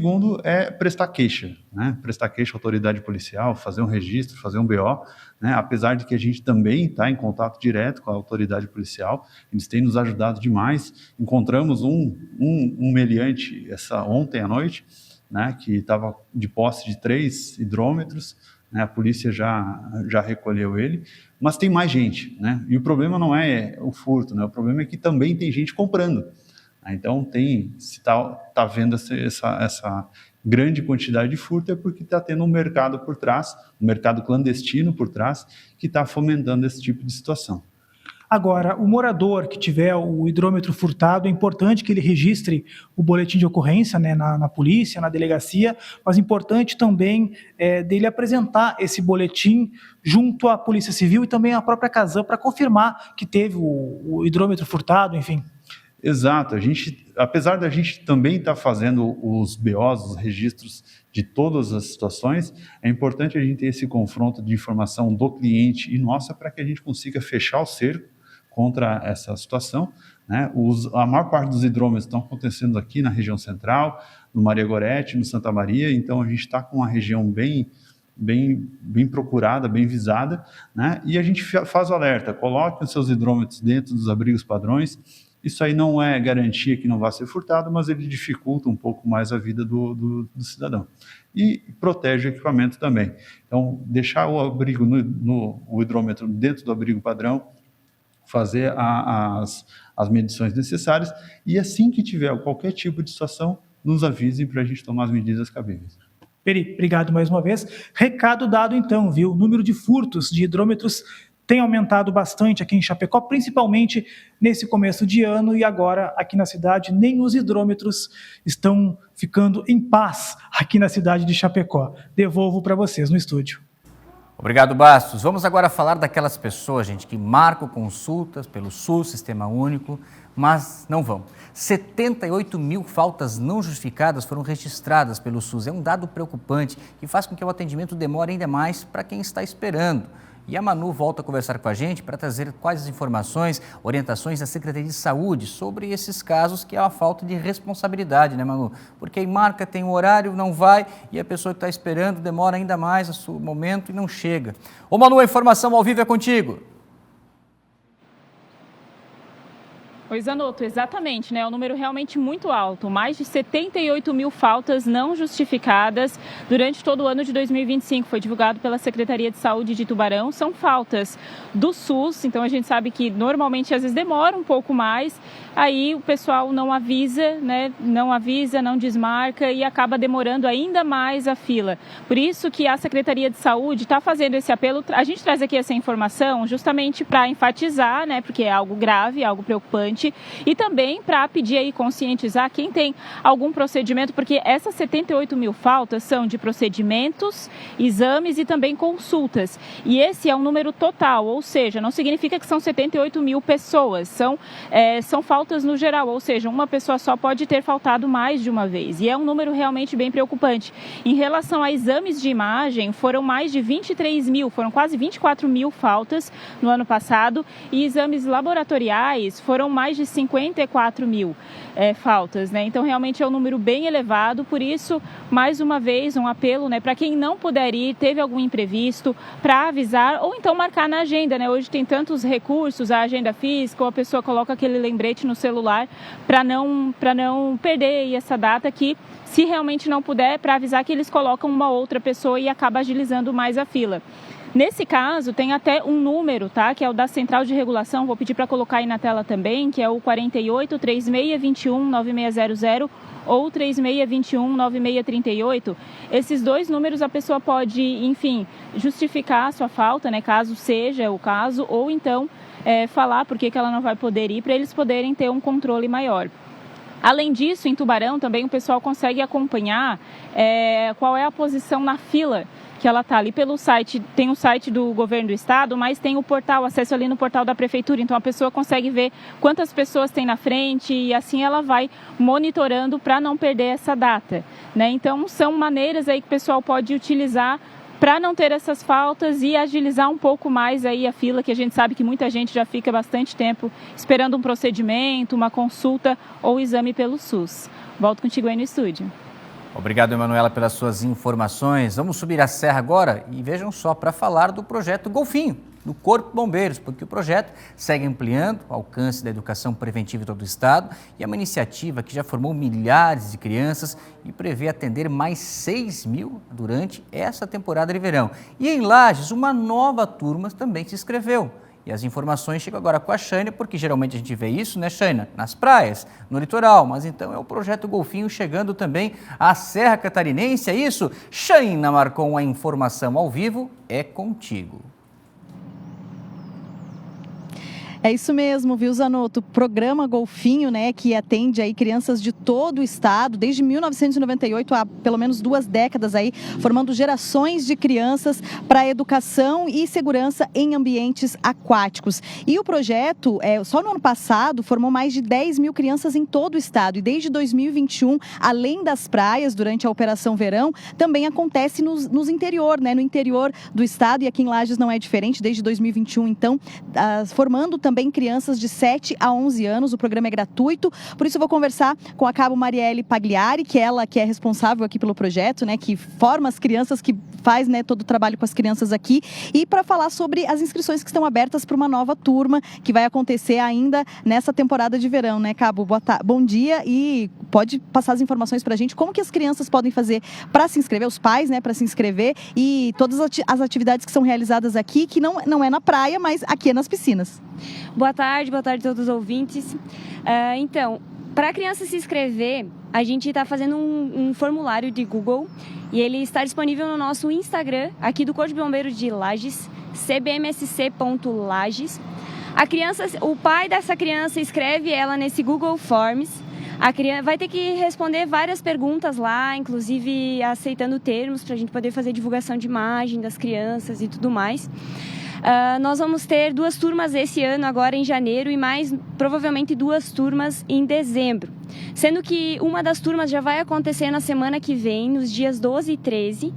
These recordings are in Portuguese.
segundo é prestar queixa, né? Prestar queixa à autoridade policial, fazer um registro, fazer um BO, né? Apesar de que a gente também está em contato direto com a autoridade policial, eles têm nos ajudado demais. Encontramos um meliante ontem à noite, né? Que estava de posse de 3 hidrômetros, né? A polícia já recolheu ele, mas tem mais gente, né? E o problema não é o furto, né? O problema é que também tem gente comprando. Então, se está vendo essa grande quantidade de furto, é porque está tendo um mercado por trás, um mercado clandestino por trás, que está fomentando esse tipo de situação. Agora, o morador que tiver o hidrômetro furtado, é importante que ele registre o boletim de ocorrência, né, na polícia, na delegacia, mas importante também dele apresentar esse boletim junto à Polícia Civil e também à própria Casan para confirmar que teve o hidrômetro furtado, enfim. Exato, apesar da gente também estar fazendo os BOs, os registros de todas as situações, é importante a gente ter esse confronto de informação do cliente e nossa para que a gente consiga fechar o cerco contra essa situação, né? A maior parte dos hidrômetros estão acontecendo aqui na região central, no Maria Gorete, no Santa Maria, então a gente está com uma região bem procurada, bem visada, né? E a gente faz o alerta, coloque os seus hidrômetros dentro dos abrigos padrões. Isso aí não é garantia que não vai ser furtado, mas ele dificulta um pouco mais a vida do cidadão. E protege o equipamento também. Então, deixar o abrigo o hidrômetro dentro do abrigo padrão, fazer as medições necessárias, e assim que tiver qualquer tipo de situação, nos avisem para a gente tomar as medidas cabíveis. Peri, obrigado mais uma vez. Recado dado então, viu? O número de furtos de hidrômetros tem aumentado bastante aqui em Chapecó, principalmente nesse começo de ano, e agora aqui na cidade nem os hidrômetros estão ficando em paz aqui na cidade de Chapecó. Devolvo para vocês no estúdio. Obrigado, Bastos. Vamos agora falar daquelas pessoas, gente, que marcam consultas pelo SUS, Sistema Único, mas não vão. 78 mil faltas não justificadas foram registradas pelo SUS. É um dado preocupante que faz com que o atendimento demore ainda mais para quem está esperando. E a Manu volta a conversar com a gente para trazer quais as informações, orientações da Secretaria de Saúde sobre esses casos, que é uma falta de responsabilidade, né, Manu? Porque aí marca, tem um horário, não vai, e a pessoa que está esperando demora ainda mais o momento e não chega. Ô Manu, a informação ao vivo é contigo. Oi, Zanotto, exatamente, né? É um número realmente muito alto, mais de 78 mil faltas não justificadas durante todo o ano de 2025, foi divulgado pela Secretaria de Saúde de Tubarão. São faltas do SUS, então a gente sabe que normalmente às vezes demora um pouco mais, aí o pessoal não avisa, né? Não desmarca e acaba demorando ainda mais a fila. Por isso que a Secretaria de Saúde está fazendo esse apelo, a gente traz aqui essa informação justamente para enfatizar, né? Porque é algo grave, algo preocupante, e também para pedir aí, conscientizar quem tem algum procedimento, porque essas 78 mil faltas são de procedimentos, exames e também consultas. E esse é um número total, ou seja, não significa que são 78 mil pessoas, são faltas no geral, ou seja, uma pessoa só pode ter faltado mais de uma vez. E é um número realmente bem preocupante. Em relação a exames de imagem, foram mais de 23 mil, foram quase 24 mil faltas no ano passado, e exames laboratoriais foram mais de 54 mil faltas, né? Então realmente é um número bem elevado, por isso, mais uma vez, um apelo, né, para quem não puder ir, teve algum imprevisto, para avisar ou então marcar na agenda, né? Hoje tem tantos recursos, a agenda física, ou a pessoa coloca aquele lembrete no celular para não perder aí essa data, que se realmente não puder, para avisar que eles colocam uma outra pessoa e acaba agilizando mais a fila. Nesse caso, tem até um número, tá? Que é o da Central de Regulação, vou pedir para colocar aí na tela também, que é o 48 3621 9600 ou 3621 9638. Esses dois números a pessoa pode, enfim, justificar a sua falta, né? Caso seja o caso, ou então falar por que ela não vai poder ir, para eles poderem ter um controle maior. Além disso, em Tubarão também o pessoal consegue acompanhar qual é a posição na fila que ela está ali pelo site. Tem o site do governo do estado, mas tem o portal, acesso ali no portal da prefeitura, então a pessoa consegue ver quantas pessoas tem na frente e assim ela vai monitorando para não perder essa data, né? Então são maneiras aí que o pessoal pode utilizar para não ter essas faltas e agilizar um pouco mais aí a fila, que a gente sabe que muita gente já fica bastante tempo esperando um procedimento, uma consulta ou exame pelo SUS. Volto contigo aí no estúdio. Obrigado, Emanuela, pelas suas informações. Vamos subir a serra agora e vejam só, para falar do projeto Golfinho, do Corpo de Bombeiros, porque o projeto segue ampliando o alcance da educação preventiva em todo o estado e é uma iniciativa que já formou milhares de crianças e prevê atender mais 6 mil durante essa temporada de verão. E em Lages, uma nova turma também se inscreveu. E as informações chegam agora com a Shaina, porque geralmente a gente vê isso, né, Shaina? Nas praias, no litoral, mas então é o projeto Golfinho chegando também à Serra Catarinense, é isso? Shaina Marcon, a informação ao vivo é contigo. É isso mesmo, viu, Zanotto? O programa Golfinho, né, que atende aí crianças de todo o estado, desde 1998, há pelo menos 2 décadas aí, formando gerações de crianças para educação e segurança em ambientes aquáticos. E o projeto, só no ano passado, formou mais de 10 mil crianças em todo o estado. E desde 2021, além das praias, durante a Operação Verão, também acontece no interior, né, no interior do estado, e aqui em Lages não é diferente, desde 2021, então, formando também crianças de 7 a 11 anos. O programa é gratuito, por isso eu vou conversar com a cabo Marielle Pagliari, que ela que é responsável aqui pelo projeto, né, que forma as crianças, que faz, né, todo o trabalho com as crianças aqui, e para falar sobre as inscrições que estão abertas para uma nova turma que vai acontecer ainda nessa temporada de verão, né, Cabo? Bom dia, e pode passar as informações para a gente, como que as crianças podem fazer para se inscrever, os pais, né, para se inscrever, e todas as atividades que são realizadas aqui, que não é na praia, mas aqui é nas piscinas. Boa tarde a todos os ouvintes. Então, para a criança se inscrever, a gente está fazendo um formulário de Google e ele está disponível no nosso Instagram, aqui do Corpo de Bombeiros de Lages, cbmsc.lages. O pai dessa criança escreve ela nesse Google Forms. A criança vai ter que responder várias perguntas lá, inclusive aceitando termos para a gente poder fazer divulgação de imagem das crianças e tudo mais. Nós vamos ter 2 turmas esse ano, agora em janeiro, e mais provavelmente 2 turmas em dezembro. Sendo que uma das turmas já vai acontecer na semana que vem, nos dias 12 e 13.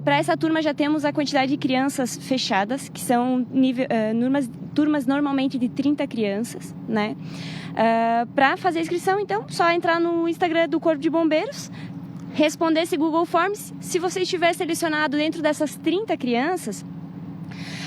Para essa turma já temos a quantidade de crianças fechadas, que são turmas normalmente de 30 crianças, né? Para fazer a inscrição, então, só entrar no Instagram do Corpo de Bombeiros, responder esse Google Forms. Se você estiver selecionado dentro dessas 30 crianças,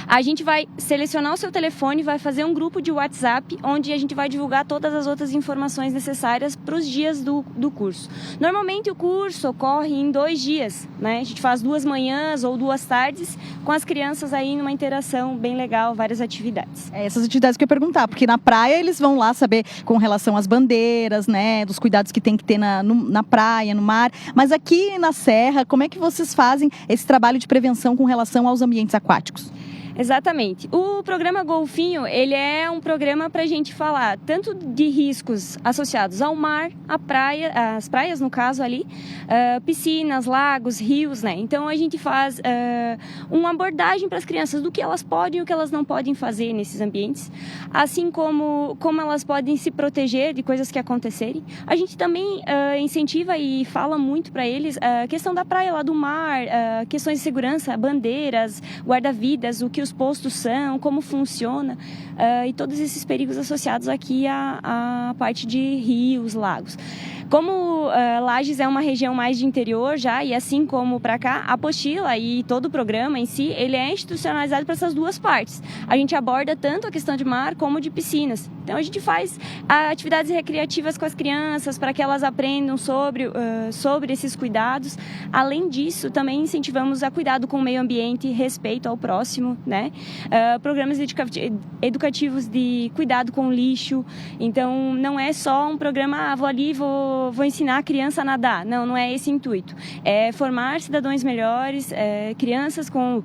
a gente vai selecionar o seu telefone, vai fazer um grupo de WhatsApp, onde a gente vai divulgar todas as outras informações necessárias para os dias do curso. Normalmente o curso ocorre em 2 dias, né? A gente faz 2 manhãs ou 2 tardes, com as crianças aí numa interação bem legal, várias atividades. Essas atividades que eu ia perguntar, porque na praia eles vão lá saber com relação às bandeiras, né? Dos cuidados que tem que ter na praia, no mar. Mas aqui na Serra, como é que vocês fazem esse trabalho de prevenção com relação aos ambientes aquáticos? Exatamente. O programa Golfinho, ele é um programa para a gente falar tanto de riscos associados ao mar, à praia, às praias no caso ali, piscinas, lagos, rios, né? Então a gente faz uma abordagem para as crianças do que elas podem e o que elas não podem fazer nesses ambientes, assim como elas podem se proteger de coisas que acontecerem. A gente também incentiva e fala muito para eles a questão da praia, lá do mar, questões de segurança, bandeiras, guarda-vidas, o que os postos são, como funciona, e todos esses perigos associados aqui à parte de rios, lagos. Como Lages é uma região mais de interior já, e assim como para cá, a apostila e todo o programa em si, ele é institucionalizado para essas 2 partes. A gente aborda tanto a questão de mar como de piscinas. Então a gente faz atividades recreativas com as crianças para que elas aprendam sobre esses cuidados. Além disso, também incentivamos a cuidado com o meio ambiente e respeito ao próximo, né? Programas educativos de cuidado com o lixo. Então não é só um programa, vou ali, vou ensinar a criança a nadar. Não é esse o intuito. É formar cidadãos melhores, crianças com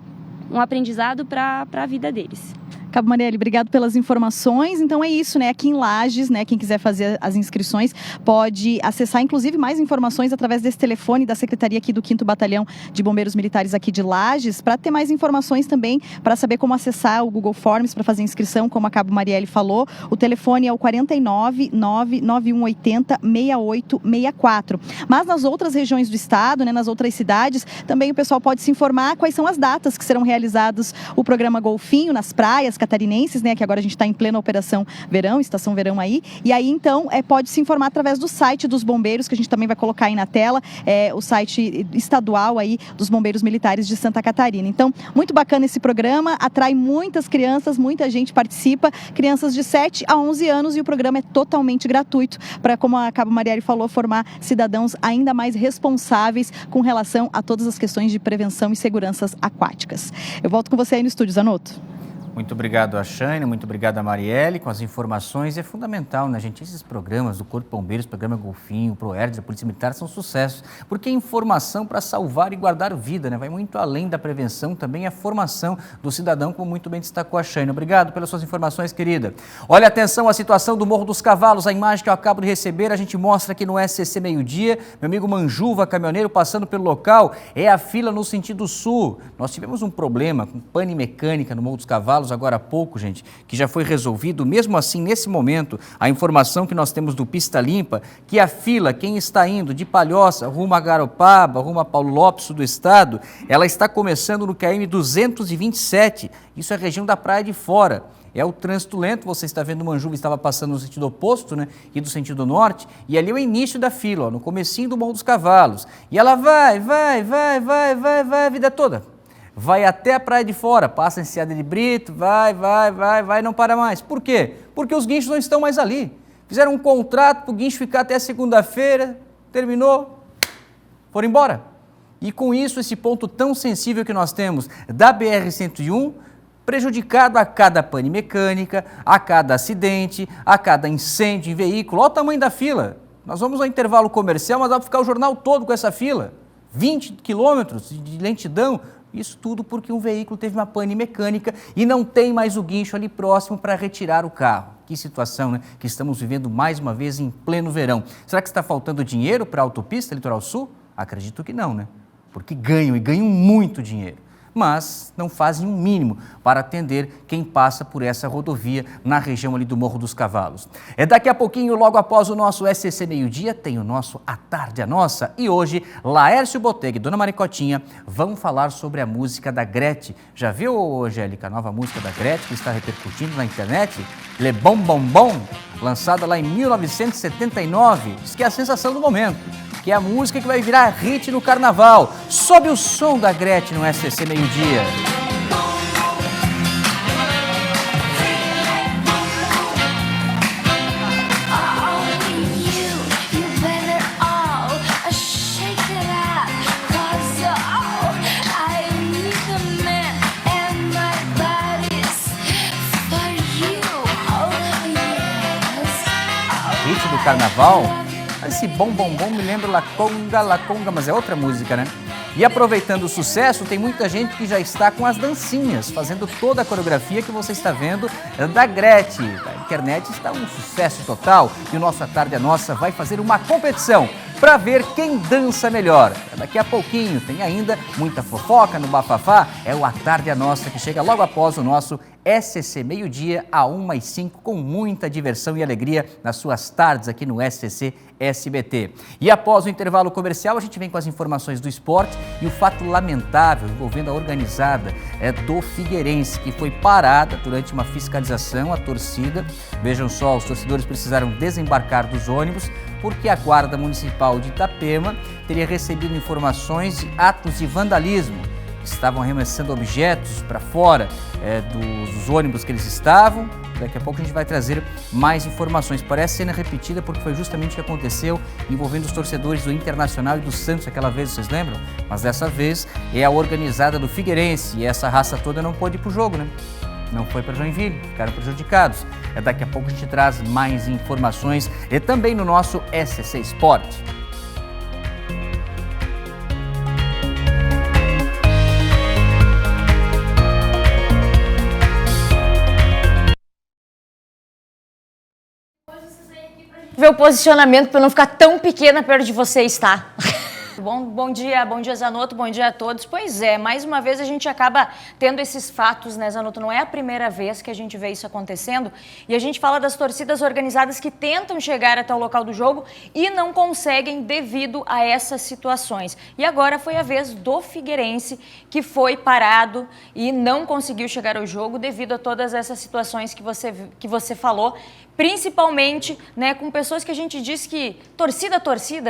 um aprendizado para a vida deles. Cabo Marielle, obrigado pelas informações. Então é isso, né? Aqui em Lages, né? Quem quiser fazer as inscrições pode acessar, inclusive, mais informações através desse telefone da Secretaria aqui do 5º Batalhão de Bombeiros Militares aqui de Lages, para ter mais informações também, para saber como acessar o Google Forms para fazer inscrição, como a Cabo Marielle falou. O telefone é o 49 99180 6864. Mas nas outras regiões do estado, né? Nas outras cidades, também o pessoal pode se informar quais são as datas que serão realizados o programa Golfinho nas praias, bombeiros catarinenses, né, que agora a gente está em plena operação verão, estação verão aí, e aí então pode se informar através do site dos bombeiros, que a gente também vai colocar aí na tela, o site estadual aí dos bombeiros militares de Santa Catarina. Então, muito bacana esse programa, atrai muitas crianças, muita gente participa, crianças de 7 a 11 anos, e o programa é totalmente gratuito para, como a Cabo Marielle falou, formar cidadãos ainda mais responsáveis com relação a todas as questões de prevenção e seguranças aquáticas. Eu volto com você aí no estúdio, Zanotto. Muito obrigado a Shane, muito obrigado a Marielle com as informações. É fundamental, né, gente? Esses programas do Corpo de Bombeiros, programa Golfinho, ProERDS, a Polícia Militar são sucessos, porque é informação para salvar e guardar vida, né? Vai muito além da prevenção, também a formação do cidadão, como muito bem destacou a Shane. Obrigado pelas suas informações, querida. Olha, atenção, a situação do Morro dos Cavalos, a imagem que eu acabo de receber, a gente mostra aqui no SCC Meio-Dia. Meu amigo Manjuva, caminhoneiro, passando pelo local, é a fila no sentido sul. Nós tivemos um problema com pane mecânica no Morro dos Cavalos, agora há pouco, gente, que já foi resolvido. Mesmo assim, nesse momento, a informação que nós temos do Pista Limpa, que a fila, quem está indo de Palhoça rumo a Garopaba, rumo a Paulo Lopes, sul do estado, ela está começando no KM 227, isso é a região da Praia de Fora. É o trânsito lento, você está vendo o Manjuva estava passando no sentido oposto, né, e do sentido norte, e ali é o início da fila, ó, no comecinho do Morro dos Cavalos. E ela vai a vida toda. Vai até a Praia de Fora, passa em Enseada de Brito, vai, não para mais. Por quê? Porque os guinchos não estão mais ali. Fizeram um contrato para o guincho ficar até segunda-feira, terminou, foram embora. E com isso, esse ponto tão sensível que nós temos da BR-101, prejudicado a cada pane mecânica, a cada acidente, a cada incêndio em veículo. Olha o tamanho da fila. Nós vamos ao intervalo comercial, mas vai ficar o jornal todo com essa fila. 20 quilômetros de lentidão. Isso tudo porque um veículo teve uma pane mecânica e não tem mais o guincho ali próximo para retirar o carro. Que situação, né? Que estamos vivendo mais uma vez em pleno verão. Será que está faltando dinheiro para a autopista Litoral Sul? Acredito que não, né? Porque ganham muito dinheiro, mas não fazem o mínimo para atender quem passa por essa rodovia na região ali do Morro dos Cavalos. É daqui a pouquinho, logo após o nosso SCC Meio-Dia, tem o nosso A Tarde a Nossa, e hoje Laércio Botega e Dona Maricotinha vão falar sobre a música da Gretchen. Já viu, Angélica, a nova música da Gretchen que está repercutindo na internet? Le Bom Bom Bom, lançada lá em 1979, diz que é a sensação do momento, que é a música que vai virar hit no carnaval. Sobe o som da Gretchen no SCC Meio-Dia. Hit do carnaval? Esse bom, bom, bom me lembra La Conga, mas é outra música, né? E aproveitando o sucesso, tem muita gente que já está com as dancinhas, fazendo toda a coreografia que você está vendo da Gretchen. A internet está um sucesso total e o nosso A Tarde é Nossa vai fazer uma competição para ver quem dança melhor. Daqui a pouquinho tem ainda muita fofoca no Bafafá, é o A Tarde é Nossa que chega logo após o nosso SCC Meio-Dia, a 1h05, com muita diversão e alegria nas suas tardes aqui no SCC SBT. E após o intervalo comercial, a gente vem com as informações do esporte e o fato lamentável envolvendo a organizada do Figueirense, que foi parada durante uma fiscalização, a torcida. Vejam só, os torcedores precisaram desembarcar dos ônibus porque a Guarda Municipal de Itapema teria recebido informações de atos de vandalismo. Estavam arremessando objetos para fora dos ônibus que eles estavam. Daqui a pouco a gente vai trazer mais informações. Parece cena repetida porque foi justamente o que aconteceu envolvendo os torcedores do Internacional e do Santos aquela vez, vocês lembram? Mas dessa vez é a organizada do Figueirense e essa raça toda não pôde ir para o jogo, né? Não foi para Joinville, ficaram prejudicados. Daqui a pouco a gente traz mais informações e também no nosso SCC Esporte. Ver o posicionamento para não ficar tão pequena perto de vocês, tá? Bom dia Zanotto, bom dia a todos. Pois é, mais uma vez a gente acaba tendo esses fatos, né, Zanotto? Não é a primeira vez que a gente vê isso acontecendo e a gente fala das torcidas organizadas que tentam chegar até o local do jogo e não conseguem devido a essas situações. E agora foi a vez do Figueirense, que foi parado e não conseguiu chegar ao jogo devido a todas essas situações que você falou, principalmente, né, com pessoas que a gente diz que torcida,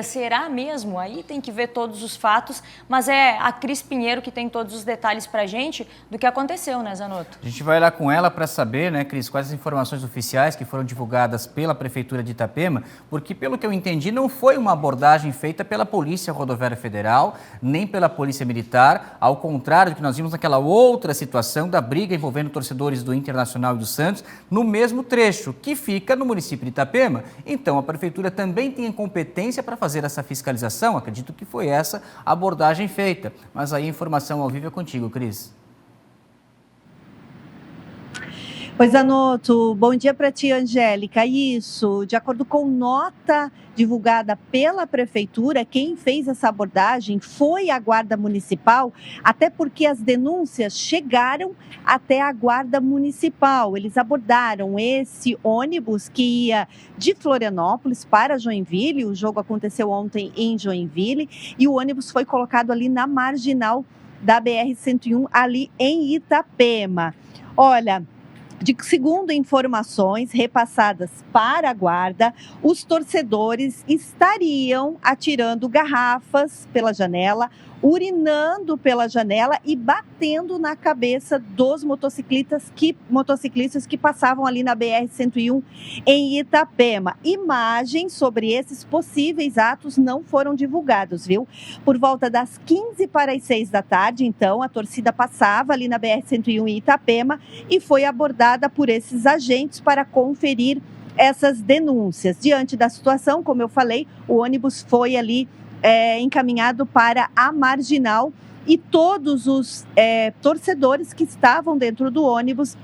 será mesmo? Aí tem que ver todos os fatos, mas é a Cris Pinheiro que tem todos os detalhes pra gente do que aconteceu, né, Zanotto? A gente vai lá com ela para saber, né, Cris, quais as informações oficiais que foram divulgadas pela Prefeitura de Itapema, porque, pelo que eu entendi, não foi uma abordagem feita pela Polícia Rodoviária Federal, nem pela Polícia Militar, ao contrário do que nós vimos naquela outra situação da briga envolvendo torcedores do Internacional e do Santos, no mesmo trecho, que fica no município de Itapema. Então, a Prefeitura também tem competência para fazer essa fiscalização. Acredito que foi essa a abordagem feita. Mas aí a informação ao vivo é contigo, Cris. Pois, Zanotto, bom dia para ti, Angélica. Isso, de acordo com nota divulgada pela Prefeitura, quem fez essa abordagem foi a Guarda Municipal, até porque as denúncias chegaram até a Guarda Municipal. Eles abordaram esse ônibus que ia de Florianópolis para Joinville. O jogo aconteceu ontem em Joinville e o ônibus foi colocado ali na marginal da BR-101, ali em Itapema. Olha, segundo informações repassadas para a Guarda, os torcedores estariam atirando garrafas pela janela, urinando pela janela e batendo na cabeça dos motociclistas que passavam ali na BR-101 em Itapema. Imagens sobre esses possíveis atos não foram divulgados, viu? Por volta das 15h45 da tarde, então, a torcida passava ali na BR-101 em Itapema e foi abordada por esses agentes para conferir essas denúncias. Diante da situação, como eu falei, o ônibus foi ali encaminhado para a marginal e todos os torcedores que estavam dentro do ônibus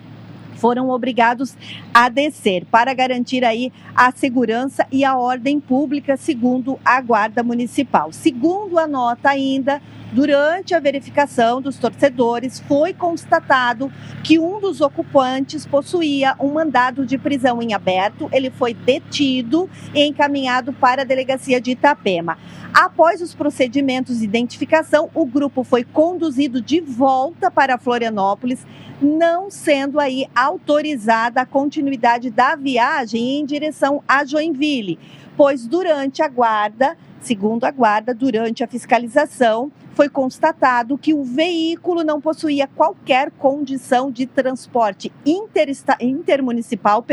foram obrigados a descer para garantir aí a segurança e a ordem pública, segundo a Guarda Municipal. Segundo a nota ainda, durante a verificação dos torcedores, foi constatado que um dos ocupantes possuía um mandado de prisão em aberto. Ele foi detido e encaminhado para a delegacia de Itapema. Após os procedimentos de identificação, o grupo foi conduzido de volta para Florianópolis, não sendo aí autorizada a continuidade da viagem em direção a Joinville, pois segundo a Guarda, durante a fiscalização, foi constatado que o veículo não possuía qualquer condição de transporte intermunicipal,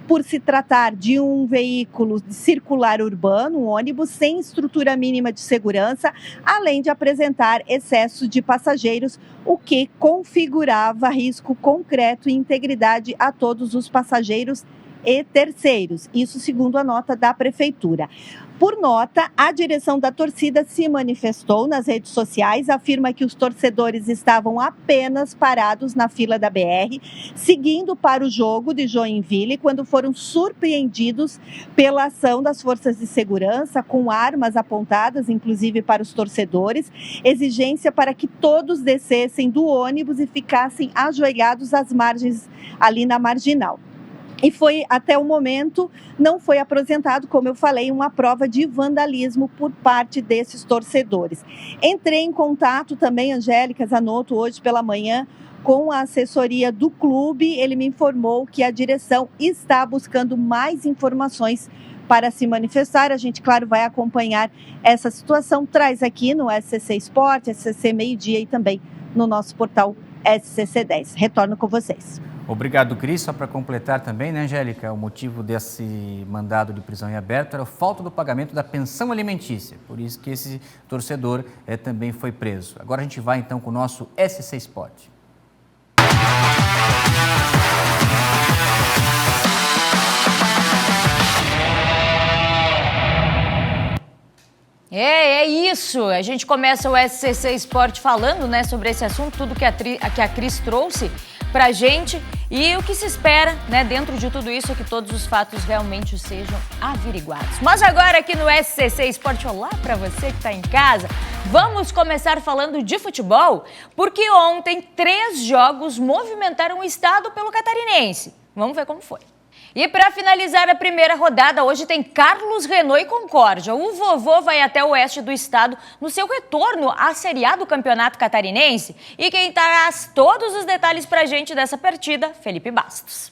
por se tratar de um veículo circular urbano, um ônibus sem estrutura mínima de segurança, além de apresentar excesso de passageiros, o que configurava risco concreto e integridade a todos os passageiros e terceiros. Isso segundo a nota da Prefeitura. Por nota, a direção da torcida se manifestou nas redes sociais, afirma que os torcedores estavam apenas parados na fila da BR, seguindo para o jogo de Joinville, quando foram surpreendidos pela ação das forças de segurança, com armas apontadas, inclusive para os torcedores, exigência para que todos descessem do ônibus e ficassem ajoelhados às margens, ali na marginal. E foi, até o momento, não foi apresentado, como eu falei, uma prova de vandalismo por parte desses torcedores. Entrei em contato também, Angélica, Zanotto, hoje pela manhã, com a assessoria do clube. Ele me informou que a direção está buscando mais informações para se manifestar. A gente, claro, vai acompanhar essa situação. Traz aqui no SCC Esporte, SCC Meio-Dia e também no nosso portal SCC 10. Retorno com vocês. Obrigado, Cris. Só para completar também, né, Angélica, o motivo desse mandado de prisão em aberto era a falta do pagamento da pensão alimentícia. Por isso que esse torcedor também foi preso. Agora a gente vai então com o nosso SC Sport. É isso. A gente começa o SCC Sport falando, né, sobre esse assunto, tudo que a Cris trouxe pra gente. E o que se espera, né, dentro de tudo isso é que todos os fatos realmente sejam averiguados. Mas agora aqui no SCC Esporte, olá para você que está em casa. Vamos começar falando de futebol, porque ontem 3 jogos movimentaram o estado pelo catarinense. Vamos ver como foi. E para finalizar a primeira rodada, hoje tem Carlos Renault e Concórdia. O vovô vai até o oeste do estado no seu retorno à Série A do Campeonato Catarinense. E quem traz todos os detalhes para a gente dessa partida, Felipe Bastos.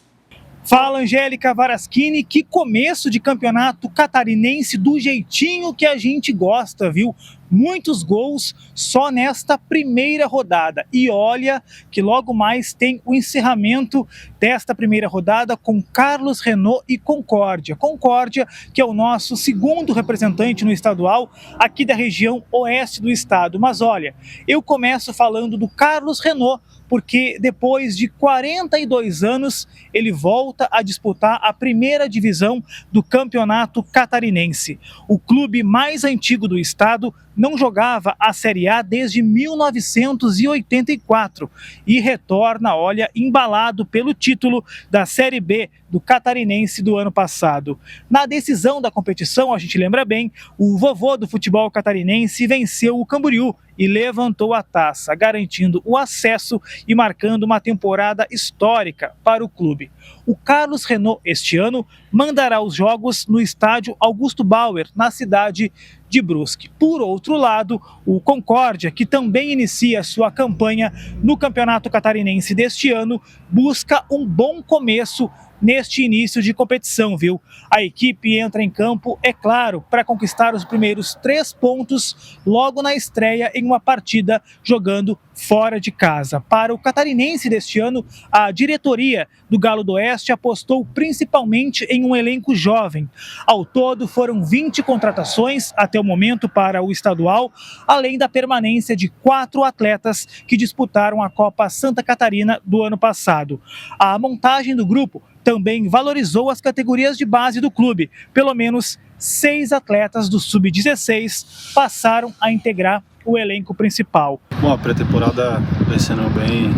Fala, Angélica Varaschini, que começo de campeonato catarinense do jeitinho que a gente gosta, viu? Muitos gols só nesta primeira rodada. E olha que logo mais tem o encerramento desta primeira rodada com Carlos Renault e Concórdia. Concórdia, que é o nosso segundo representante no estadual aqui da região oeste do estado. Mas olha, eu começo falando do Carlos Renault, porque depois de 42 anos ele volta a disputar a primeira divisão do campeonato catarinense. O clube mais antigo do estado não jogava a Série A desde 1984 e retorna, olha, embalado pelo título da Série B do Catarinense do ano passado. Na decisão da competição, a gente lembra bem, o vovô do futebol catarinense venceu o Camboriú e levantou a taça, garantindo o acesso e marcando uma temporada histórica para o clube. O Carlos Renault, este ano, mandará os jogos no estádio Augusto Bauer, na cidade de Brusque. Por outro lado, o Concórdia, que também inicia sua campanha no Campeonato Catarinense deste ano, busca um bom começo neste início de competição, viu? A equipe entra em campo, é claro, para conquistar os primeiros 3 pontos logo na estreia em uma partida jogando fora de casa. Para o catarinense deste ano, a diretoria do Galo do Oeste apostou principalmente em um elenco jovem. Ao todo, foram 20 contratações até o momento para o estadual, além da permanência de 4 atletas que disputaram a Copa Santa Catarina do ano passado. A montagem do grupo também valorizou as categorias de base do clube. Pelo menos 6 atletas do Sub-16 passaram a integrar o elenco principal. Bom, a pré-temporada vai sendo bem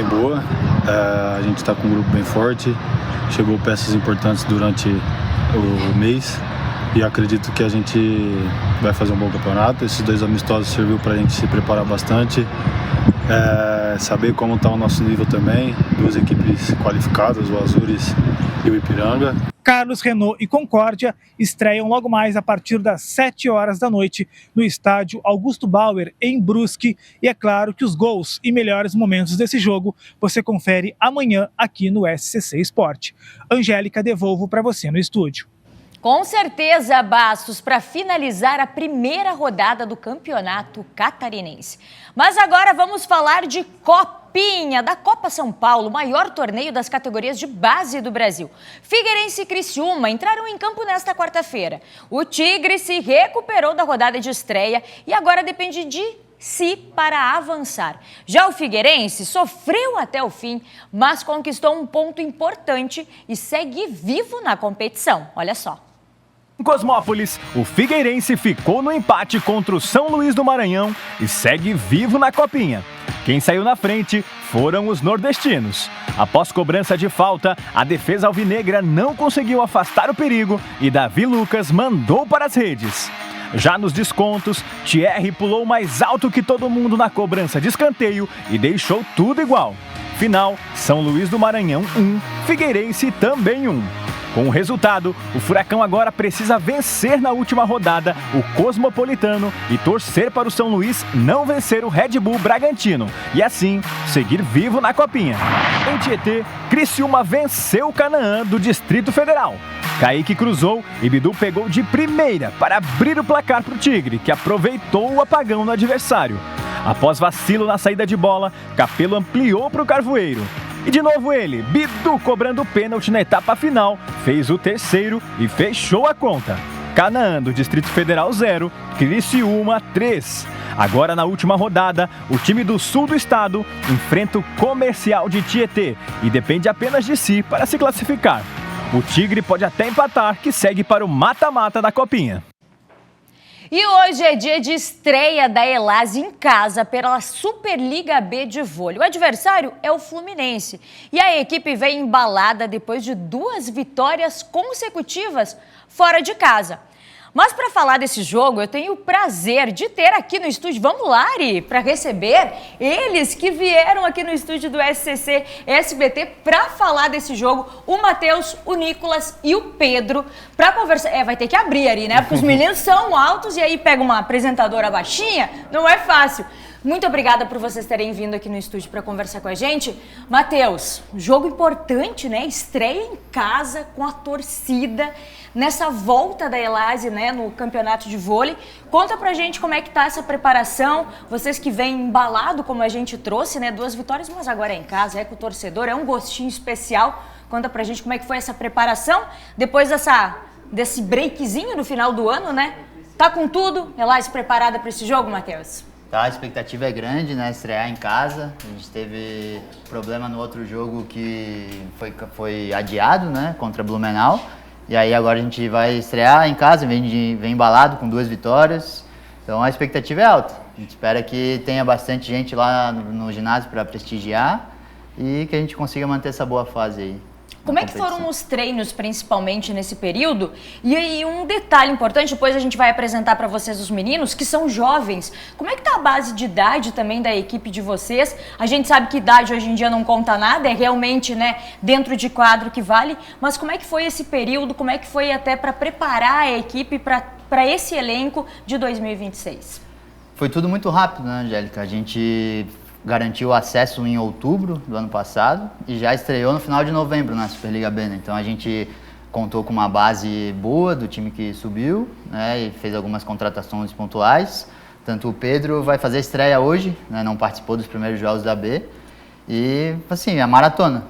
boa. A gente está com um grupo bem forte. Chegou peças importantes durante o mês. E acredito que a gente vai fazer um bom campeonato. Esses 2 amistosos serviu para a gente se preparar bastante. Saber como está o nosso nível também, 2 equipes qualificadas, o Azures e o Ipiranga. Carlos Renault e Concórdia estreiam logo mais a partir das 7 horas da noite no estádio Augusto Bauer, em Brusque. E é claro que os gols e melhores momentos desse jogo você confere amanhã aqui no SCC Esporte. Angélica, devolvo para você no estúdio. Com certeza, Bastos, para finalizar a primeira rodada do Campeonato Catarinense. Mas agora vamos falar de Copinha, da Copa São Paulo, maior torneio das categorias de base do Brasil. Figueirense e Criciúma entraram em campo nesta quarta-feira. O Tigre se recuperou da rodada de estreia e agora depende de si para avançar. Já o Figueirense sofreu até o fim, mas conquistou um ponto importante e segue vivo na competição. Olha só. Em Cosmópolis, o Figueirense ficou no empate contra o São Luís do Maranhão e segue vivo na Copinha. Quem saiu na frente foram os nordestinos. Após cobrança de falta, a defesa alvinegra não conseguiu afastar o perigo e Davi Lucas mandou para as redes. Já nos descontos, Thierry pulou mais alto que todo mundo na cobrança de escanteio e deixou tudo igual. Final, São Luís do Maranhão 1, Figueirense também 1. Com o resultado, o Furacão agora precisa vencer na última rodada o Cosmopolitano e torcer para o São Luís não vencer o Red Bull Bragantino e assim seguir vivo na Copinha. Em Tietê, Criciúma venceu o Canaã do Distrito Federal. Kaique cruzou e Bidu pegou de primeira para abrir o placar para o Tigre, que aproveitou o apagão no adversário. Após vacilo na saída de bola, Capelo ampliou para o Carvoeiro. E de novo ele, Bidu, cobrando pênalti na etapa final, fez o terceiro e fechou a conta. Canaã do Distrito Federal 0, Criciúma 3. Agora na última rodada, o time do sul do estado enfrenta o Comercial de Tietê e depende apenas de si para se classificar. O Tigre pode até empatar, que segue para o mata-mata da Copinha. E hoje é dia de estreia da Elase em casa pela Superliga B de vôlei. O adversário é o Fluminense e a equipe vem embalada depois de 2 vitórias consecutivas fora de casa. Mas para falar desse jogo, eu tenho o prazer de ter aqui no estúdio, vamos lá, Ari, para receber eles que vieram aqui no estúdio do SCC SBT para falar desse jogo, o Matheus, o Nicolas e o Pedro, para conversar. Vai ter que abrir, Ari, né? Porque os meninos são altos e aí pega uma apresentadora baixinha, não é fácil. Muito obrigada por vocês terem vindo aqui no estúdio para conversar com a gente. Matheus, jogo importante, né? Estreia em casa com a torcida nessa volta da Elase, né, no campeonato de vôlei. Conta pra gente como é que tá essa preparação. Vocês que vêm embalado, como a gente trouxe, né? 2 vitórias, mas agora é em casa, é com o torcedor, é um gostinho especial. Conta pra gente como é que foi essa preparação depois desse breakzinho no final do ano, né? Tá com tudo? Elase preparada para esse jogo, Matheus? Tá, a expectativa é grande, né? Estrear em casa. A gente teve problema no outro jogo que foi adiado, né? Contra Blumenau. E aí agora a gente vai estrear em casa, vem embalado com 2 vitórias. Então a expectativa é alta. A gente espera que tenha bastante gente lá no ginásio para prestigiar e que a gente consiga manter essa boa fase aí. Como é que foram os treinos, principalmente nesse período? E aí, um detalhe importante, depois a gente vai apresentar para vocês os meninos, que são jovens. Como é que tá a base de idade também da equipe de vocês? A gente sabe que idade hoje em dia não conta nada, é realmente, né, dentro de quadro que vale. Mas como é que foi esse período? Como é que foi até para preparar a equipe para esse elenco de 2026? Foi tudo muito rápido, né, Angélica? A gente garantiu o acesso em outubro do ano passado e já estreou no final de novembro na Superliga B, né? Então a gente contou com uma base boa do time que subiu, né? E fez algumas contratações pontuais. Tanto o Pedro vai fazer estreia hoje, né? Não participou dos primeiros jogos da B. E, assim, a maratona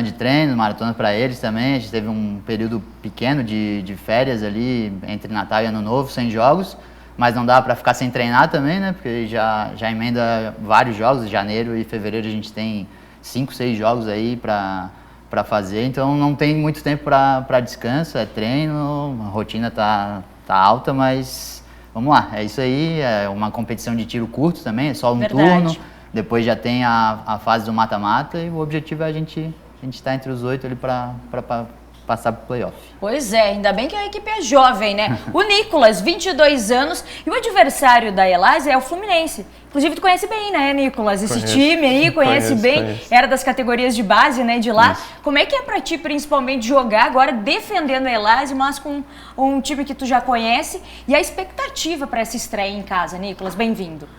de treino, maratona para eles também. A gente teve um período pequeno de férias ali, entre Natal e Ano Novo, sem jogos. Mas não dá para ficar sem treinar também, né? Porque já emenda vários jogos. Em janeiro e fevereiro a gente tem 5, 6 jogos aí para fazer. Então não tem muito tempo para descanso, é treino, a rotina tá alta, mas vamos lá. É isso aí, é uma competição de tiro curto também, é só um turno. Depois já tem a fase do mata-mata e o objetivo é a gente estar entre os 8 ali para passar pro playoff. Pois é, ainda bem que a equipe é jovem, né? O Nicolas, 22 anos, e o adversário da Elase é o Fluminense. Inclusive, tu conhece bem, né, Nicolas? Esse time aí, conhece bem. Era das categorias de base, né, de lá. Isso. Como é que é pra ti, principalmente, jogar agora defendendo a Elase, mas com um time que tu já conhece? E a expectativa para essa estreia em casa, Nicolas? Bem-vindo.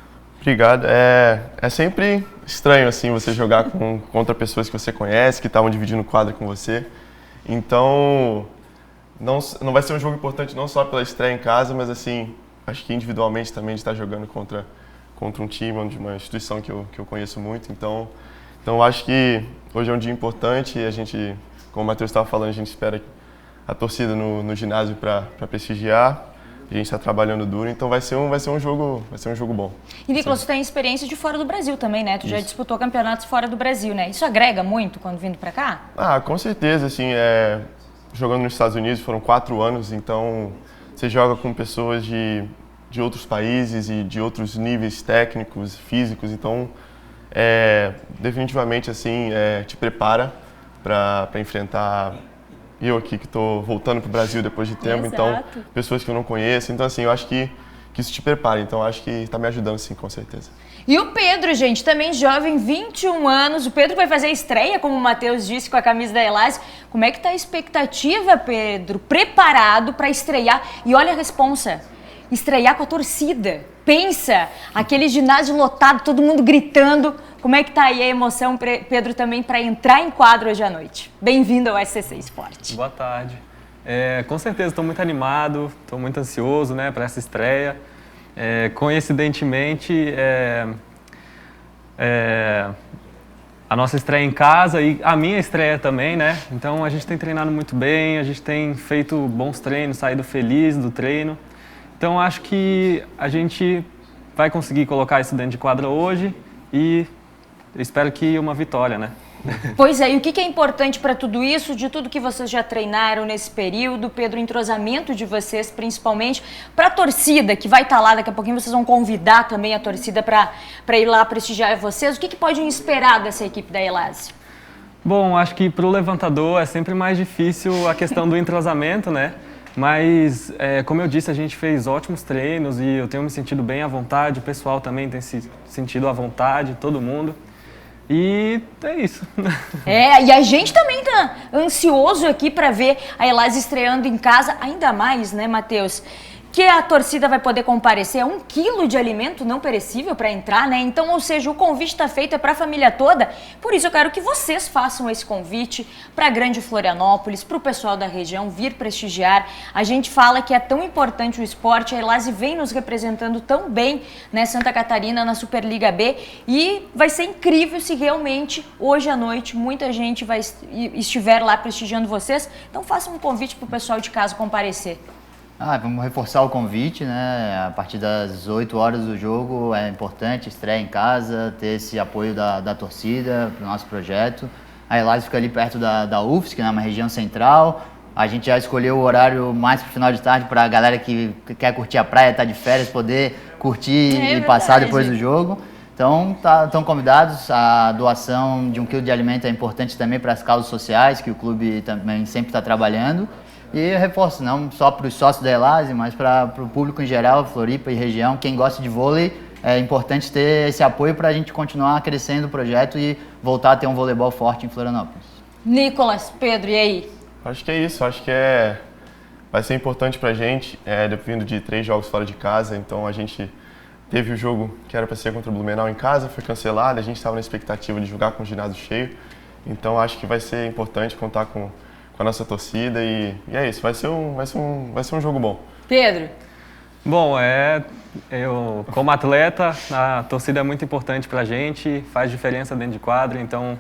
Obrigado. É sempre estranho, assim, você jogar contra pessoas que você conhece, que estavam dividindo o quadro com você. Então, não vai ser um jogo importante não só pela estreia em casa, mas assim, acho que individualmente também de estar jogando contra um time, de uma instituição que eu conheço muito. Então acho que hoje é um dia importante e a gente, como o Matheus estava falando, a gente espera a torcida no ginásio para prestigiar. A gente está trabalhando duro, então vai ser um jogo bom. E Nicolas, tu tem experiência de fora do Brasil também, né? Tu já disputou campeonatos fora do Brasil, né? Isso agrega muito quando vindo para cá? Ah, com certeza, assim, jogando nos Estados Unidos foram 4 anos, então você joga com pessoas de outros países e de outros níveis técnicos, físicos, então definitivamente assim te prepara para enfrentar. Eu aqui que estou voltando para o Brasil depois de tempo, então pessoas que eu não conheço, então assim, eu acho que isso te prepara, então acho que está me ajudando sim, com certeza. E o Pedro, gente, também jovem, 21 anos, o Pedro vai fazer a estreia, como o Matheus disse, com a camisa da Elase. Como é que está a expectativa, Pedro? Preparado para estrear? E olha a responsa, estrear com a torcida. Pensa, aquele ginásio lotado, todo mundo gritando. Como é que tá aí a emoção, Pedro, também para entrar em quadro hoje à noite? Bem-vindo ao SCC Esporte. Boa tarde. Com certeza, estou muito animado, estou muito ansioso, né, para essa estreia. Coincidentemente, a nossa estreia em casa e a minha estreia também, né? Então a gente tem treinado muito bem, a gente tem feito bons treinos, saído feliz do treino. Então acho que a gente vai conseguir colocar isso dentro de quadra hoje e espero que uma vitória, né? Pois é, e o que é importante para tudo isso, de tudo que vocês já treinaram nesse período, Pedro, o entrosamento de vocês, principalmente para a torcida, que vai estar lá, daqui a pouquinho vocês vão convidar também a torcida para ir lá prestigiar vocês. O que podem esperar dessa equipe da Elásio? Bom, acho que para o levantador é sempre mais difícil a questão do entrosamento, né? Mas, como eu disse, a gente fez ótimos treinos e eu tenho me sentido bem à vontade, o pessoal também tem se sentido à vontade, todo mundo. E é isso. E a gente também tá ansioso aqui para ver a Elásio estreando em casa, ainda mais, né, Matheus? Que a torcida vai poder comparecer a 1 quilo de alimento não perecível para entrar, né? Então, ou seja, o convite está feito para a família toda. Por isso eu quero que vocês façam esse convite para a Grande Florianópolis, para o pessoal da região vir prestigiar. A gente fala que é tão importante o esporte, a Elásio vem nos representando tão bem, né, Santa Catarina, na Superliga B, e vai ser incrível se realmente hoje à noite muita gente estiver lá prestigiando vocês. Então façam um convite para o pessoal de casa comparecer. Vamos reforçar o convite, né? A partir das 8 horas do jogo é importante, estreia em casa, ter esse apoio da torcida para o nosso projeto. A Elásio fica ali perto da UFSC, que é uma região central. A gente já escolheu o horário mais para o final de tarde para a galera que quer curtir a praia, tá de férias, poder curtir e passar depois do jogo. Então, estão convidados. A doação de 1 quilo de alimento é importante também para as causas sociais, que o clube também sempre está trabalhando. E eu reforço, não só para os sócios da Elásio, mas para o público em geral, Floripa e região, quem gosta de vôlei, é importante ter esse apoio para a gente continuar crescendo o projeto e voltar a ter um voleibol forte em Florianópolis. Nicolas, Pedro, e aí? Acho que é isso, acho que vai ser importante para a gente, vindo de 3 jogos fora de casa, então a gente teve o jogo que era para ser contra o Blumenau em casa, foi cancelado, a gente estava na expectativa de jogar com o ginásio cheio, então acho que vai ser importante contar com a nossa torcida e é isso, vai ser um jogo bom. Pedro? Bom, eu como atleta, a torcida é muito importante pra gente, faz diferença dentro de quadra, então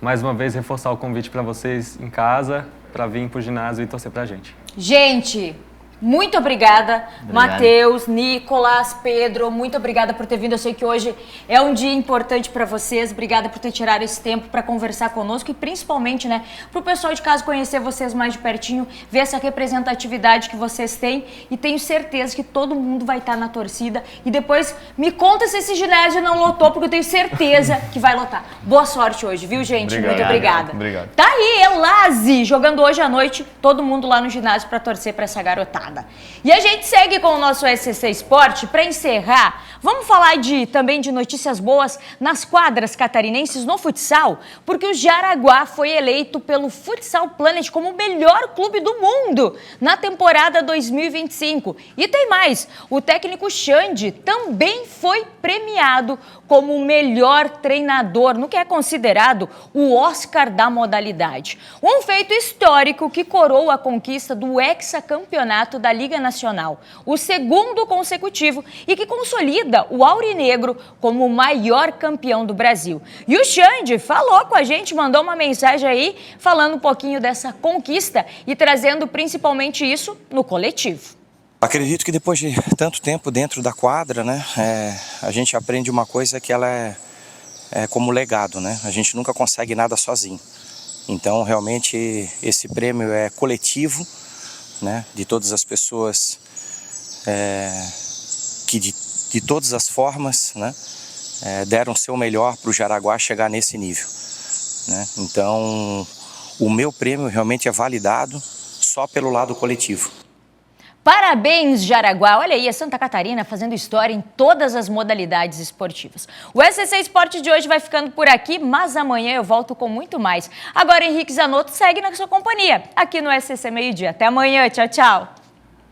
mais uma vez reforçar o convite para vocês em casa, para vir pro ginásio e torcer pra gente. Gente, muito obrigada, Matheus, Nicolas, Pedro, muito obrigada por ter vindo. Eu sei que hoje é um dia importante para vocês. Obrigada por ter tirado esse tempo para conversar conosco e principalmente, né, para o pessoal de casa conhecer vocês mais de pertinho, ver essa representatividade que vocês têm e tenho certeza que todo mundo vai estar na torcida. E depois me conta se esse ginásio não lotou, porque eu tenho certeza que vai lotar. Boa sorte hoje, viu, gente? Muito obrigada. Obrigado. Tá aí, Elásio, jogando hoje à noite, todo mundo lá no ginásio para torcer para essa garotada. E a gente segue com o nosso SCC Esporte. Para encerrar, vamos falar também de notícias boas nas quadras catarinenses no futsal, porque o Jaraguá foi eleito pelo Futsal Planet como o melhor clube do mundo na temporada 2025. E tem mais, o técnico Xande também foi premiado como o melhor treinador, no que é considerado o Oscar da modalidade. Um feito histórico que coroa a conquista do hexacampeonato da Liga Nacional, o 2º consecutivo, e que consolida o Aurinegro como o maior campeão do Brasil. E o Xande falou com a gente, mandou uma mensagem aí, falando um pouquinho dessa conquista e trazendo principalmente isso no coletivo. Acredito que depois de tanto tempo dentro da quadra, né, a gente aprende uma coisa que ela é como legado, né? A gente nunca consegue nada sozinho. Então, realmente, esse prêmio é coletivo, né, de todas as pessoas que de todas as formas, né, deram o seu melhor para o Jaraguá chegar nesse nível, né? Então, o meu prêmio realmente é validado só pelo lado coletivo. Parabéns, Jaraguá! Olha aí, a Santa Catarina fazendo história em todas as modalidades esportivas. O SCC Esporte de hoje vai ficando por aqui, mas amanhã eu volto com muito mais. Agora, Henrique Zanotto segue na sua companhia, aqui no SCC Meio Dia. Até amanhã, tchau, tchau!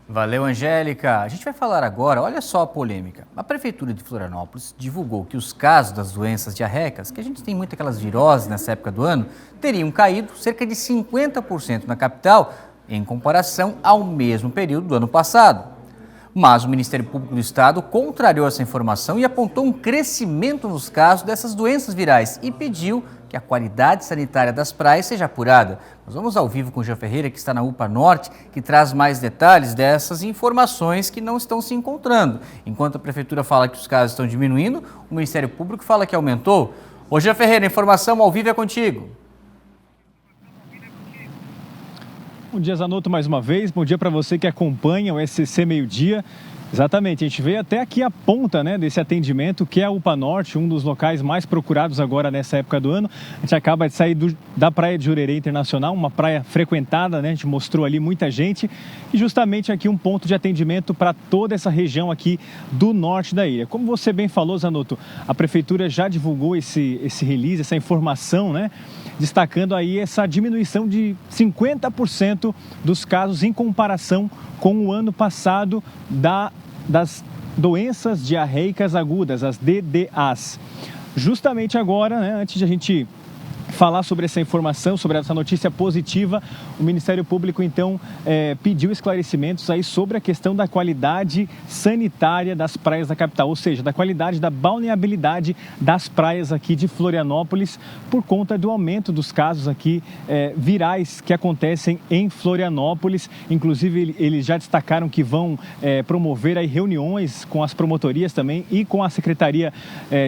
Valeu, Angélica. A gente vai falar agora, olha só a polêmica. A Prefeitura de Florianópolis divulgou que os casos das doenças diarreicas, que a gente tem muito aquelas viroses nessa época do ano, teriam caído cerca de 50% na capital, em comparação ao mesmo período do ano passado. Mas o Ministério Público do Estado contrariou essa informação e apontou um crescimento nos casos dessas doenças virais e pediu que a qualidade sanitária das praias seja apurada. Nós vamos ao vivo com o Jean Ferreira, que está na UPA Norte, que traz mais detalhes dessas informações que não estão se encontrando. Enquanto a Prefeitura fala que os casos estão diminuindo, o Ministério Público fala que aumentou. Ô Jean Ferreira, informação ao vivo é contigo. Bom dia, Zanotto, mais uma vez. Bom dia para você que acompanha o SCC Meio-Dia. Exatamente, a gente veio até aqui a ponta, né, desse atendimento, que é a UPA Norte, um dos locais mais procurados agora nessa época do ano. A gente acaba de sair da praia de Jurerê Internacional, uma praia frequentada, né, a gente mostrou ali muita gente, e justamente aqui um ponto de atendimento para toda essa região aqui do norte da ilha. Como você bem falou, Zanotto, a Prefeitura já divulgou esse release, essa informação, né, destacando aí essa diminuição de 50% dos casos em comparação com o ano passado das doenças diarreicas agudas, as DDAs. Justamente agora, né, antes de a gente falar sobre essa informação, sobre essa notícia positiva, o Ministério Público, então, pediu esclarecimentos aí sobre a questão da qualidade sanitária das praias da capital, ou seja, da qualidade da balneabilidade das praias aqui de Florianópolis, por conta do aumento dos casos aqui virais que acontecem em Florianópolis. Inclusive, eles já destacaram que vão promover aí reuniões com as promotorias também e com a Secretaria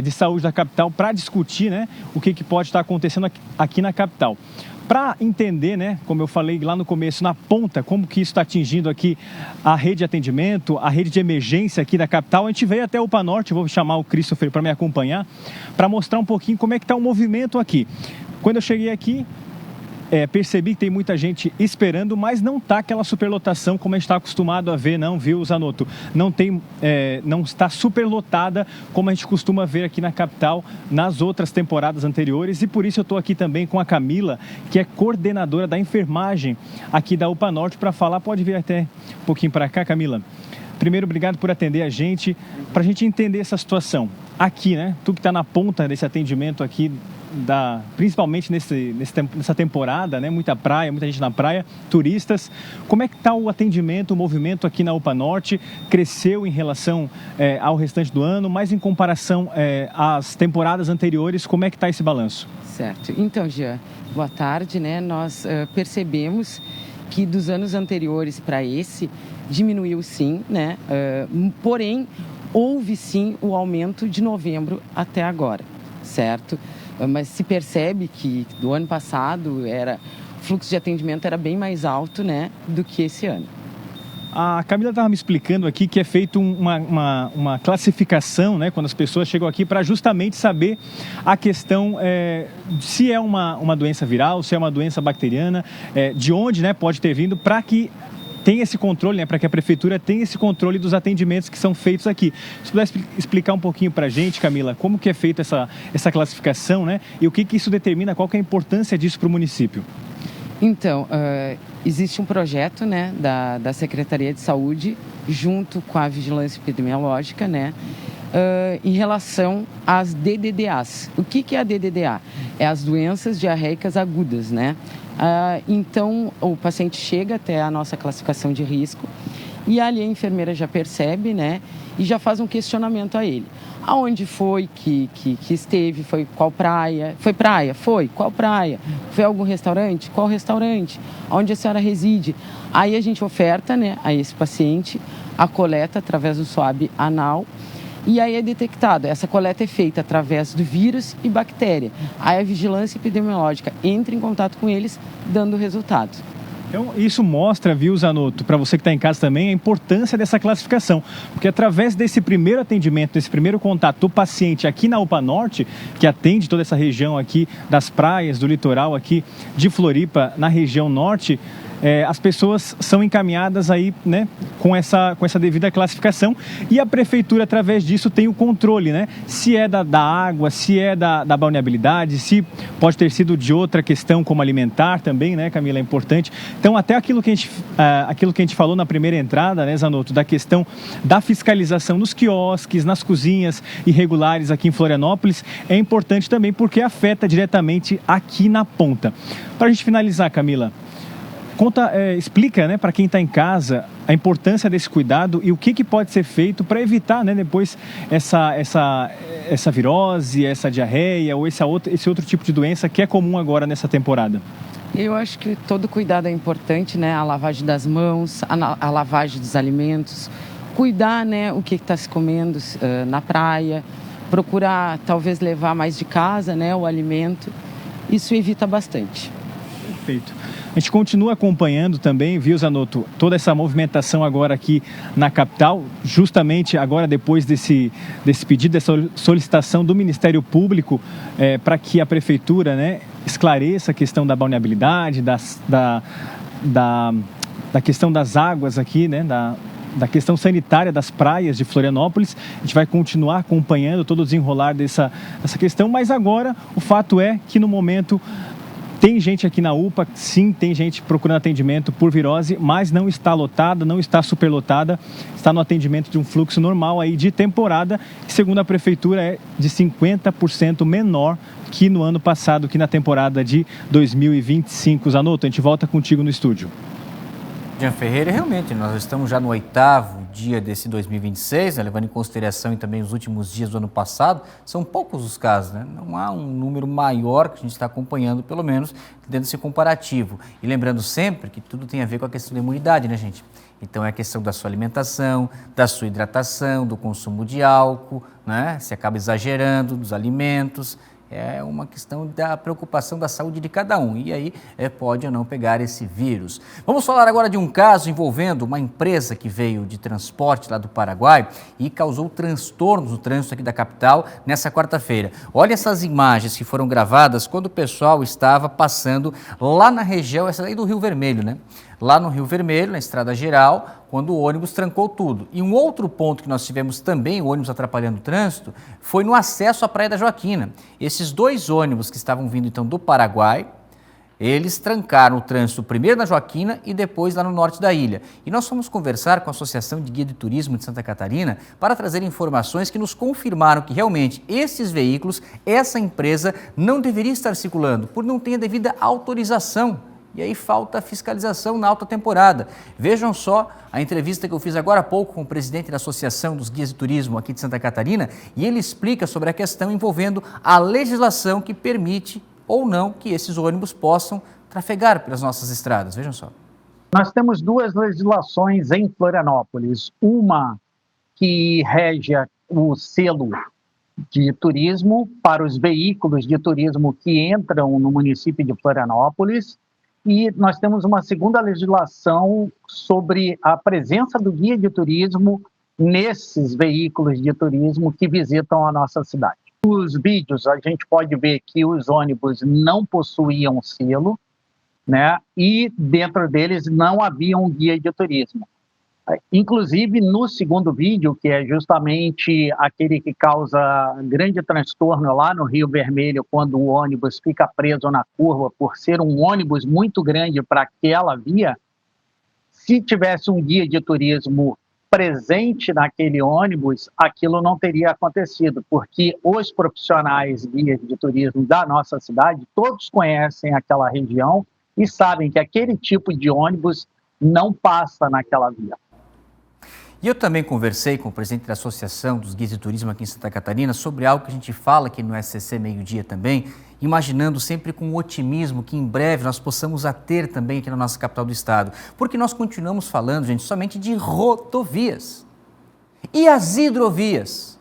de Saúde da capital para discutir, né, o que pode estar acontecendo aqui na capital. Para entender, né, como eu falei lá no começo, na ponta, como que isso está atingindo aqui a rede de atendimento, a rede de emergência aqui da capital, a gente veio até o UPA Norte, vou chamar o Christopher para me acompanhar, para mostrar um pouquinho como é que está o movimento aqui. Quando eu cheguei aqui, percebi que tem muita gente esperando, mas não está aquela superlotação como a gente está acostumado a ver, não, viu, Zanotto? Não está superlotada como a gente costuma ver aqui na capital nas outras temporadas anteriores, e por isso eu estou aqui também com a Camila, que é coordenadora da enfermagem aqui da UPA Norte, para falar. Pode vir até um pouquinho para cá, Camila. Primeiro, obrigado por atender a gente, para a gente entender essa situação aqui, né? Tu que está na ponta desse atendimento aqui, principalmente nessa temporada, né? Muita praia, muita gente na praia, turistas. Como é que está o atendimento, o movimento aqui na UPA Norte? Cresceu em relação ao restante do ano, mas em comparação às temporadas anteriores, como é que está esse balanço? Certo. Então, Jean, boa tarde, né? Nós percebemos que dos anos anteriores para esse diminuiu sim, né? Porém, houve sim o aumento de novembro até agora, certo? Mas se percebe que do ano passado o fluxo de atendimento era bem mais alto, né, do que esse ano. A Camila estava me explicando aqui que é feito uma classificação, né, quando as pessoas chegam aqui, para justamente saber a questão se é uma doença viral, se é uma doença bacteriana, de onde, né, pode ter vindo, para que tem esse controle, né, para que a Prefeitura tenha esse controle dos atendimentos que são feitos aqui. Se pudesse explicar um pouquinho para a gente, Camila, como que é feita essa classificação, né, e o que isso determina, qual que é a importância disso para o município? Então, existe um projeto, né, da Secretaria de Saúde, junto com a Vigilância Epidemiológica, né, em relação às DDDAs. O que é a DDDA? É as doenças diarreicas agudas, né? Então, o paciente chega até a nossa classificação de risco e ali a enfermeira já percebe, né? E já faz um questionamento a ele. Aonde foi que esteve? Foi qual praia? Foi praia? Foi. Qual praia? Foi algum restaurante? Qual restaurante? Onde a senhora reside? Aí a gente oferta, né, a esse paciente a coleta através do swab anal. E aí é detectado, essa coleta é feita através do vírus e bactéria. Aí a vigilância epidemiológica entra em contato com eles, dando o resultado. Então, isso mostra, viu, Zanotto, para você que está em casa também, a importância dessa classificação. Porque através desse primeiro atendimento, desse primeiro contato do paciente aqui na UPA Norte, que atende toda essa região aqui das praias, do litoral aqui de Floripa, na região norte, as pessoas são encaminhadas aí, né, com essa devida classificação, e a Prefeitura, através disso, tem o controle, né, se é da água, se é da balneabilidade, se pode ter sido de outra questão como alimentar também, né, Camila, é importante. Então, até aquilo que a gente falou na primeira entrada, né, Zanotto, da questão da fiscalização nos quiosques, nas cozinhas irregulares aqui em Florianópolis, é importante também porque afeta diretamente aqui na ponta. Para a gente finalizar, Camila, explica, né, para quem está em casa a importância desse cuidado e o que pode ser feito para evitar, né, depois essa virose, essa diarreia ou esse outro tipo de doença que é comum agora nessa temporada. Eu acho que todo cuidado é importante, né? A lavagem das mãos, a lavagem dos alimentos, cuidar, né, o que está se comendo na praia, procurar talvez levar mais de casa, né, o alimento. Isso evita bastante. Perfeito. A gente continua acompanhando também, viu, Zanotto, toda essa movimentação agora aqui na capital, justamente agora depois desse pedido, dessa solicitação do Ministério Público para que a Prefeitura, né, esclareça a questão da balneabilidade, da questão das águas aqui, né, da questão sanitária das praias de Florianópolis. A gente vai continuar acompanhando todo o desenrolar dessa questão, mas agora o fato é que no momento tem gente aqui na UPA, sim, tem gente procurando atendimento por virose, mas não está lotada, não está superlotada, está no atendimento de um fluxo normal aí de temporada, que segundo a Prefeitura é de 50% menor que no ano passado, que na temporada de 2025. Zanotto, a gente volta contigo no estúdio. Jean Ferreira, realmente, nós estamos já no 8º dia desse 2026, né, levando em consideração e também os últimos dias do ano passado, são poucos os casos, né? Não há um número maior que a gente está acompanhando, pelo menos, dentro desse comparativo. E lembrando sempre que tudo tem a ver com a questão da imunidade, né, gente? Então é a questão da sua alimentação, da sua hidratação, do consumo de álcool, né? Se acaba exagerando, dos alimentos. É uma questão da preocupação da saúde de cada um e aí pode ou não pegar esse vírus. Vamos falar agora de um caso envolvendo uma empresa que veio de transporte lá do Paraguai e causou transtornos no trânsito aqui da capital nessa quarta-feira. Olha essas imagens que foram gravadas quando o pessoal estava passando lá na região, essa aí do Rio Vermelho, né? Lá no Rio Vermelho, na Estrada Geral, quando o ônibus trancou tudo. E um outro ponto que nós tivemos também, o ônibus atrapalhando o trânsito, foi no acesso à Praia da Joaquina. Esses 2 ônibus que estavam vindo então do Paraguai, eles trancaram o trânsito primeiro na Joaquina e depois lá no norte da ilha. E nós fomos conversar com a Associação de Guia de Turismo de Santa Catarina para trazer informações que nos confirmaram que realmente esses veículos, essa empresa não deveria estar circulando por não ter a devida autorização. E aí falta fiscalização na alta temporada. Vejam só a entrevista que eu fiz agora há pouco com o presidente da Associação dos Guias de Turismo aqui de Santa Catarina e ele explica sobre a questão envolvendo a legislação que permite ou não que esses ônibus possam trafegar pelas nossas estradas. Vejam só. Nós temos 2 legislações em Florianópolis. Uma que rege o selo de turismo para os veículos de turismo que entram no município de Florianópolis. E nós temos uma segunda legislação sobre a presença do guia de turismo nesses veículos de turismo que visitam a nossa cidade. Nos vídeos a gente pode ver que os ônibus não possuíam selo, né? E dentro deles não havia um guia de turismo. Inclusive no segundo vídeo, que é justamente aquele que causa grande transtorno lá no Rio Vermelho, quando o ônibus fica preso na curva por ser um ônibus muito grande para aquela via, se tivesse um guia de turismo presente naquele ônibus, aquilo não teria acontecido, porque os profissionais guias de turismo da nossa cidade, todos conhecem aquela região e sabem que aquele tipo de ônibus não passa naquela via. E eu também conversei com o presidente da Associação dos Guias de Turismo aqui em Santa Catarina sobre algo que a gente fala aqui no SCC Meio-Dia também, imaginando sempre com otimismo que em breve nós possamos ter também aqui na nossa capital do estado. Porque nós continuamos falando, gente, somente de rodovias. E as hidrovias?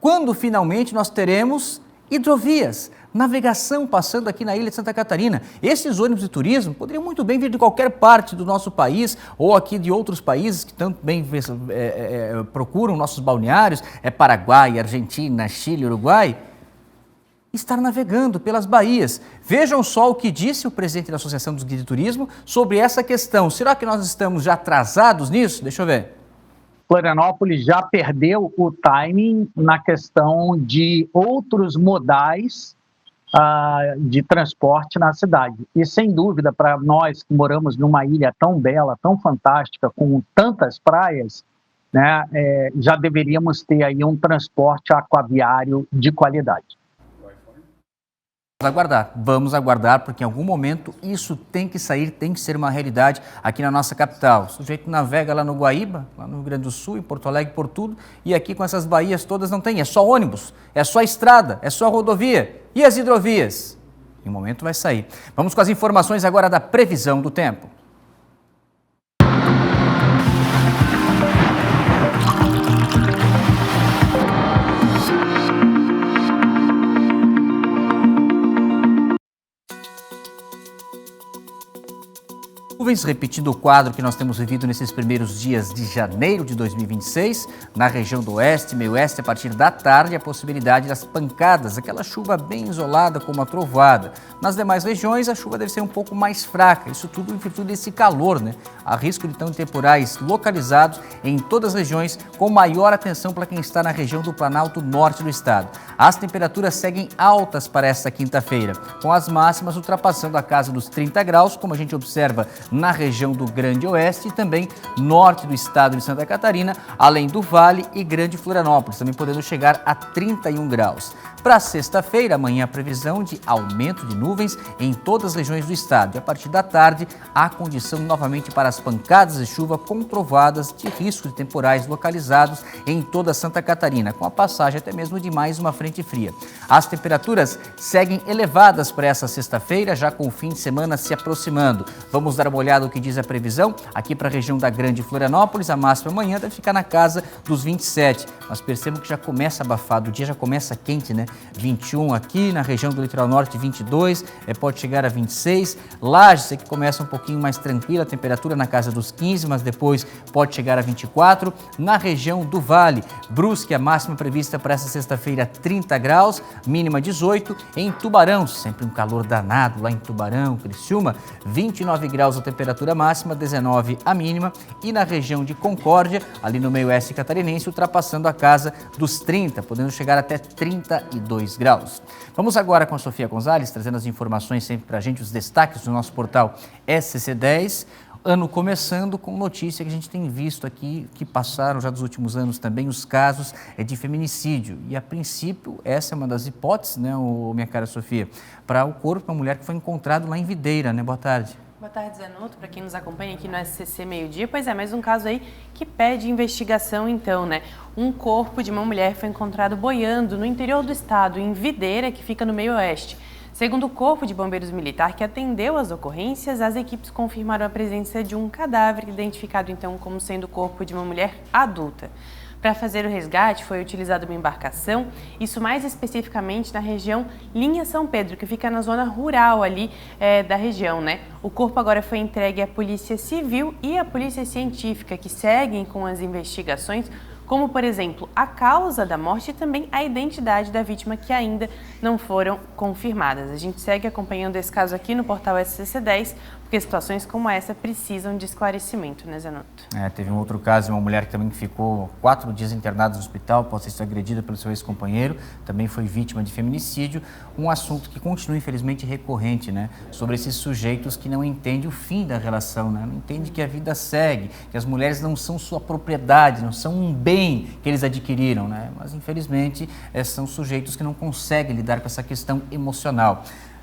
Quando finalmente nós teremos hidrovias? Navegação passando aqui na ilha de Santa Catarina. Esses ônibus de turismo poderiam muito bem vir de qualquer parte do nosso país ou aqui de outros países que também procuram nossos balneários, Paraguai, Argentina, Chile, Uruguai, estar navegando pelas baías. Vejam só o que disse o presidente da Associação dos Guias de Turismo sobre essa questão. Será que nós estamos já atrasados nisso? Deixa eu ver. Florianópolis já perdeu o timing na questão de outros modais de transporte na cidade. E, sem dúvida, para nós que moramos numa ilha tão bela, tão fantástica, com tantas praias, né, já deveríamos ter aí um transporte aquaviário de qualidade. Vamos aguardar, porque em algum momento isso tem que sair, tem que ser uma realidade aqui na nossa capital. O sujeito navega lá no Guaíba, lá no Rio Grande do Sul, em Porto Alegre, por tudo, e aqui com essas baías todas não tem, é só ônibus, é só estrada, é só rodovia. E as hidrovias? Em um momento vai sair. Vamos com as informações agora da previsão do tempo. nuvens, repetindo o quadro que nós temos vivido nesses primeiros dias de janeiro de 2026. Na região do oeste, meio oeste, a partir da tarde, a possibilidade das pancadas, aquela chuva bem isolada com uma trovoada. Nas demais regiões, a chuva deve ser um pouco mais fraca, isso tudo em virtude desse calor, né? Há risco então de temporais localizados em todas as regiões, com maior atenção para quem está na região do Planalto Norte do estado. As temperaturas seguem altas para esta quinta-feira, com as máximas ultrapassando a casa dos 30 graus, como a gente observa na região do Grande Oeste e também norte do estado de Santa Catarina, além do Vale e Grande Florianópolis, também podendo chegar a 31 graus. Para sexta-feira, amanhã, a previsão de aumento de nuvens em todas as regiões do estado. E a partir da tarde, há condição novamente para as pancadas de chuva com trovoadas de risco de temporais localizados em toda Santa Catarina, com a passagem até mesmo de mais uma frente fria. As temperaturas seguem elevadas para essa sexta-feira, já com o fim de semana se aproximando. Vamos dar uma olhada no que diz a previsão. Aqui para a região da Grande Florianópolis, a máxima amanhã deve ficar na casa dos 27. Mas percebam que já começa abafado, o dia já começa quente, né? 21 aqui, na região do litoral norte 22, pode chegar a 26. Lages que começa um pouquinho mais tranquila, a temperatura na casa dos 15, mas depois pode chegar a 24. Na região do Vale, Brusque, a máxima prevista para essa sexta-feira 30 graus, mínima 18. Em Tubarão, sempre um calor danado lá em Tubarão, Criciúma, 29 graus a temperatura máxima, 19 a mínima. E na região de Concórdia, ali no meio oeste catarinense, ultrapassando a casa dos 30, podendo chegar até 32 graus. Vamos agora com a Sofia Gonzalez, trazendo as informações sempre para a gente, os destaques do nosso portal SC10. Ano começando com notícia que a gente tem visto aqui, que passaram já dos últimos anos também, os casos de feminicídio. E a princípio, essa é uma das hipóteses, né, minha cara Sofia, para o corpo de uma mulher que foi encontrado lá em Videira, né? Boa tarde. Boa tarde, Zanotto, para quem nos acompanha aqui no SCC Meio-Dia. Pois é, mais um caso aí que pede investigação então, né? Um corpo de uma mulher foi encontrado boiando no interior do estado, em Videira, que fica no meio oeste. Segundo o Corpo de Bombeiros Militar, que atendeu às ocorrências, as equipes confirmaram a presença de um cadáver, identificado então como sendo o corpo de uma mulher adulta. Para fazer o resgate, foi utilizada uma embarcação, isso mais especificamente na região Linha São Pedro, que fica na zona rural ali da região, né? O corpo agora foi entregue à Polícia Civil e à Polícia Científica, que seguem com as investigações, como, por exemplo, a causa da morte e também a identidade da vítima, que ainda não foram confirmadas. A gente segue acompanhando esse caso aqui no portal SCC10, porque situações como essa precisam de esclarecimento, né, Zanotto? Teve um outro caso de uma mulher que também ficou 4 dias internada no hospital após ter sido agredida pelo seu ex-companheiro, também foi vítima de feminicídio, um assunto que continua, infelizmente, recorrente, né, sobre esses sujeitos que não entendem o fim da relação, né, não entendem que a vida segue, que as mulheres não são sua propriedade, não são um bem que eles adquiriram, né, mas, infelizmente, são sujeitos que não conseguem lidar com essa questão emocional.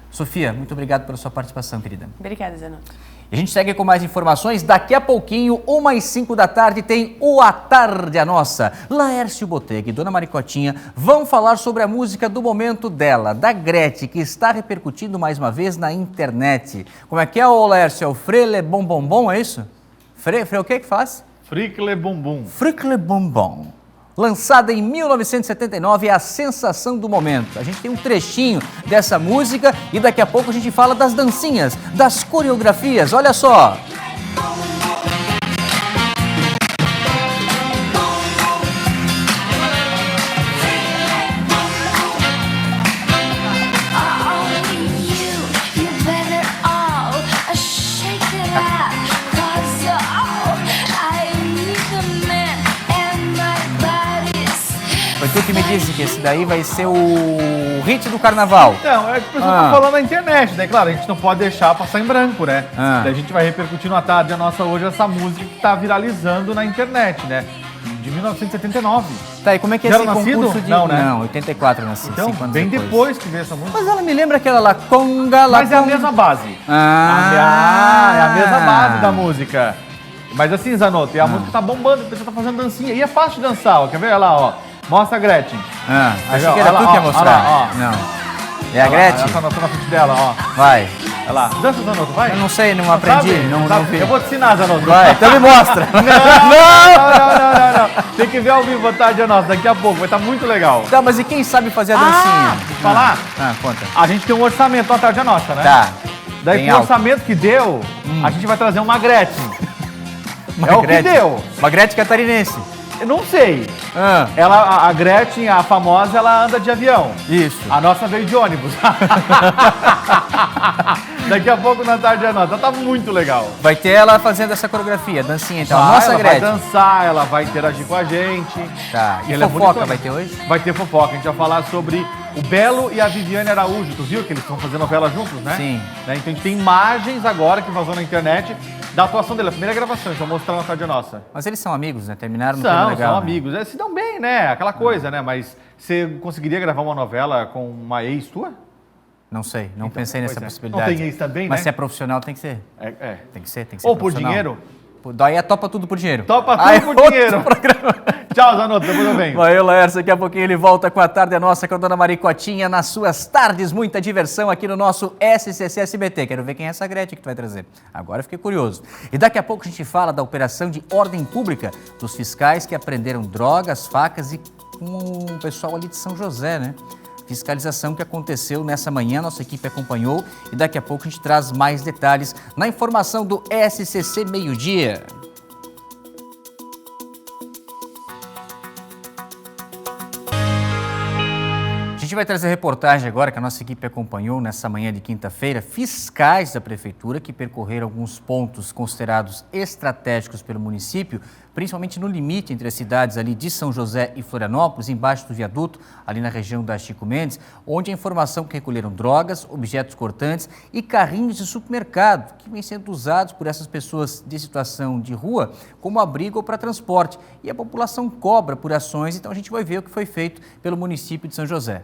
Sofia, muito obrigado pela sua participação, querida. Obrigada, Zanotto. A gente segue com mais informações. Daqui a pouquinho, 1h05 da tarde, tem o A Tarde a Nossa. Laércio Botega e Dona Maricotinha vão falar sobre a música do momento dela, da Gretchen, que está repercutindo mais uma vez na internet. Como é que é, ô Laércio? É o Frele Bom Bom Bom, é isso? O que faz? Fricle Bombom. Fricle Bombom. Lançada em 1979, é a sensação do momento. A gente tem um trechinho dessa música e daqui a pouco a gente fala das dancinhas, das coreografias. Olha só! Foi tu que me disse que esse daí vai ser o hit do carnaval. Então, é o que o pessoal tá falando na internet, né? Claro, a gente não pode deixar passar em branco, né? Daí a gente vai repercutir na tarde a nossa hoje essa música que tá viralizando na internet, né? De 1979. Tá, e como é que é esse concurso de... Não, né? Não, 84 eu nasci. Então, bem depois que veio essa música. Mas ela me lembra aquela lá, Conga... Mas é a mesma base. É a mesma base da música. Mas assim, Zanotto, e a música tá bombando, o pessoal tá fazendo dancinha. E é fácil de dançar, ó. Quer ver? Olha lá, ó. Mostra a Gretchen. Achei que era tu que ia mostrar. Não. É a Gretchen? Ela tá na frente dela, ó. Vai. Olha lá. Dança, Zanotto, vai. Eu não sei, não aprendi. Não vi. Eu vou te ensinar, Zanotto. Vai, então me mostra. Não. Tem que ver ao vivo a tarde a nossa, daqui a pouco. Vai estar muito legal. Tá, mas e quem sabe fazer a dancinha? Falar? Conta. A gente tem um orçamento à tarde a nossa, né? Tá. Daí, Bem com o alto. orçamento que deu, a gente vai trazer uma Gretchen. É o que Gretchen. deu. Uma Gretchen catarinense. Eu não sei. Ah. A Gretchen, a famosa, ela anda de avião. Isso. A nossa veio de ônibus. Daqui a pouco na tarde a nossa. Tá muito legal. Vai ter ela fazendo essa coreografia, dancinha então. A Vai, nossa ela Gretchen. vai dançar, ela vai interagir com a gente. Tá. E ela é fofoca bonitona. vai ter hoje? Vai ter fofoca. A gente vai falar sobre o Belo e a Viviane Araújo. Tu viu que eles estão fazendo novela juntos, né? Sim. Né? Então a gente tem imagens agora que vazou na internet da atuação dele. A primeira gravação, a gente vai mostrar na tarde a nossa. Mas eles são amigos, né? Terminaram no clima legal. São né? amigos. Se dão bem, né? Aquela coisa, né? Mas você conseguiria gravar uma novela com uma ex tua? Não sei, não pensei nessa pois é. possibilidade. Não tem ex também, Mas né? se é profissional, tem que ser. É. Tem que ser Ou por profissional. dinheiro? Daí é topa tudo por dinheiro. Topa tudo Aí por outro dinheiro. Tchau, Zanotto, depois eu venho. Valeu, Laércio. Daqui a pouquinho ele volta com a Tarde é Nossa com a Dona Maricotinha nas suas tardes. Muita diversão aqui no nosso SCC SBT. Quero ver quem é essa Gretchen que tu vai trazer. Agora eu fiquei curioso. E daqui a pouco a gente fala da operação de ordem pública dos fiscais que apreenderam drogas, facas e com o pessoal ali de São José, né? Fiscalização que aconteceu nessa manhã, nossa equipe acompanhou e daqui a pouco a gente traz mais detalhes na informação do SCC Meio-Dia. A gente vai trazer reportagem agora que a nossa equipe acompanhou nessa manhã de quinta-feira, fiscais da prefeitura que percorreram alguns pontos considerados estratégicos pelo município, principalmente no limite entre as cidades ali de São José e Florianópolis, embaixo do viaduto, ali na região da Chico Mendes, onde a informação que recolheram drogas, objetos cortantes e carrinhos de supermercado que vêm sendo usados por essas pessoas de situação de rua como abrigo ou para transporte. E a população cobra por ações, então a gente vai ver o que foi feito pelo município de São José.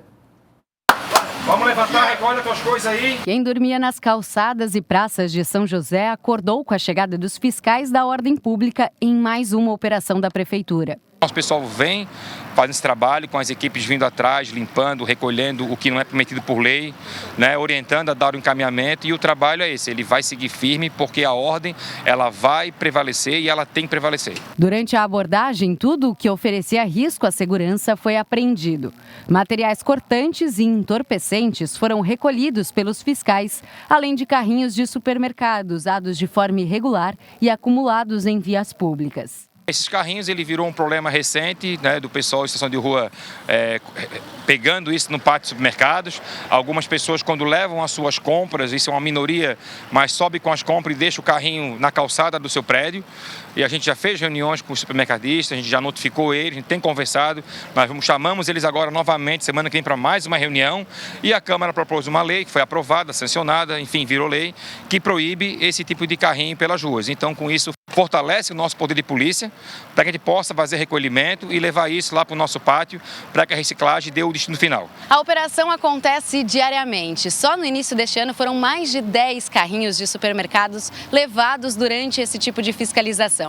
Vamos levantar, recolhe as tuas coisas aí. Quem dormia nas calçadas e praças de São José acordou com a chegada dos fiscais da ordem pública em mais uma operação da prefeitura. Nosso pessoal vem fazendo esse trabalho com as equipes vindo atrás, limpando, recolhendo o que não é permitido por lei, né, orientando a dar o encaminhamento, e o trabalho é esse, ele vai seguir firme porque a ordem ela vai prevalecer e ela tem que prevalecer. Durante a abordagem, tudo o que oferecia risco à segurança foi apreendido. Materiais cortantes e entorpecentes foram recolhidos pelos fiscais, além de carrinhos de supermercado usados de forma irregular e acumulados em vias públicas. Esses carrinhos, ele virou um problema recente, né, do pessoal em situação de rua pegando isso no pátio de supermercados. Algumas pessoas, quando levam as suas compras, isso é uma minoria, mas sobe com as compras e deixa o carrinho na calçada do seu prédio. E a gente já fez reuniões com os supermercadistas, a gente já notificou eles, a gente tem conversado. Nós chamamos eles agora novamente, semana que vem, para mais uma reunião. E a Câmara propôs uma lei que foi aprovada, sancionada, enfim, virou lei, que proíbe esse tipo de carrinho pelas ruas. Então, com isso, fortalece o nosso poder de polícia, para que a gente possa fazer recolhimento e levar isso lá para o nosso pátio, para que a reciclagem dê o destino final. A operação acontece diariamente. Só no início deste ano foram mais de 10 carrinhos de supermercados levados durante esse tipo de fiscalização.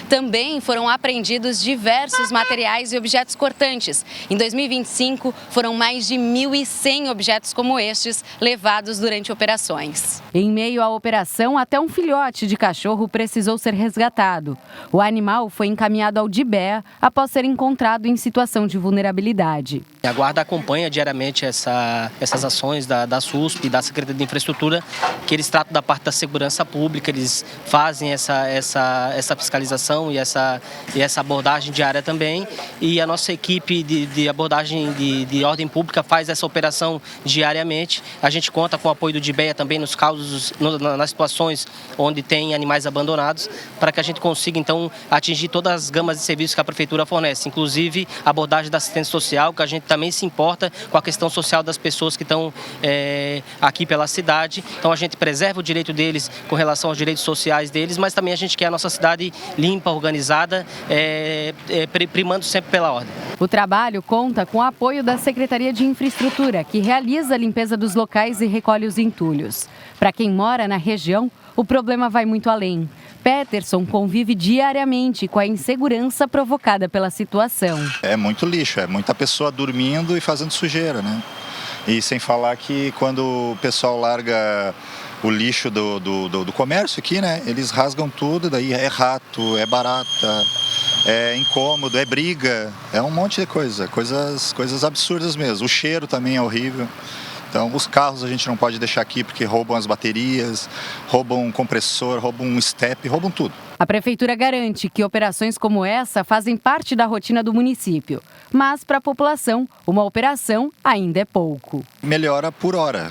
Também foram apreendidos diversos materiais e objetos cortantes. Em 2025, foram mais de 1.100 objetos como estes levados durante operações. Em meio à operação, até um filhote de cachorro precisou ser resgatado. O animal foi encaminhado ao DIBEA após ser encontrado em situação de vulnerabilidade. A Guarda acompanha diariamente essas ações da SUSP, da Secretaria de Infraestrutura, que eles tratam da parte da segurança pública, eles fazem essa fiscalização e essa abordagem diária também. E a nossa equipe de abordagem de ordem pública faz essa operação diariamente. A gente conta com o apoio do DIBEA também nos casos, nas situações onde tem animais abandonados, para que a gente consiga então atingir todas as gamas de serviços que a Prefeitura fornece, inclusive a abordagem da assistência social, que a gente também se importa com a questão social das pessoas que estão aqui pela cidade. Então a gente preserva o direito deles com relação aos direitos sociais deles, mas também a gente quer a nossa cidade limpa, organizada, primando sempre pela ordem. O trabalho conta com o apoio da Secretaria de Infraestrutura, que realiza a limpeza dos locais e recolhe os entulhos. Para quem mora na região, o problema vai muito além. Peterson convive diariamente com a insegurança provocada pela situação. É muito lixo, é muita pessoa dormindo e fazendo sujeira, né? E sem falar que quando o pessoal larga o lixo do comércio aqui, né? Eles rasgam tudo, daí é rato, é barata, é incômodo, é briga, é um monte de coisas absurdas mesmo. O cheiro também é horrível. Então, os carros a gente não pode deixar aqui porque roubam as baterias, roubam um compressor, roubam um step, roubam tudo. A prefeitura garante que operações como essa fazem parte da rotina do município. Mas, para a população, uma operação ainda é pouco. Melhora por hora,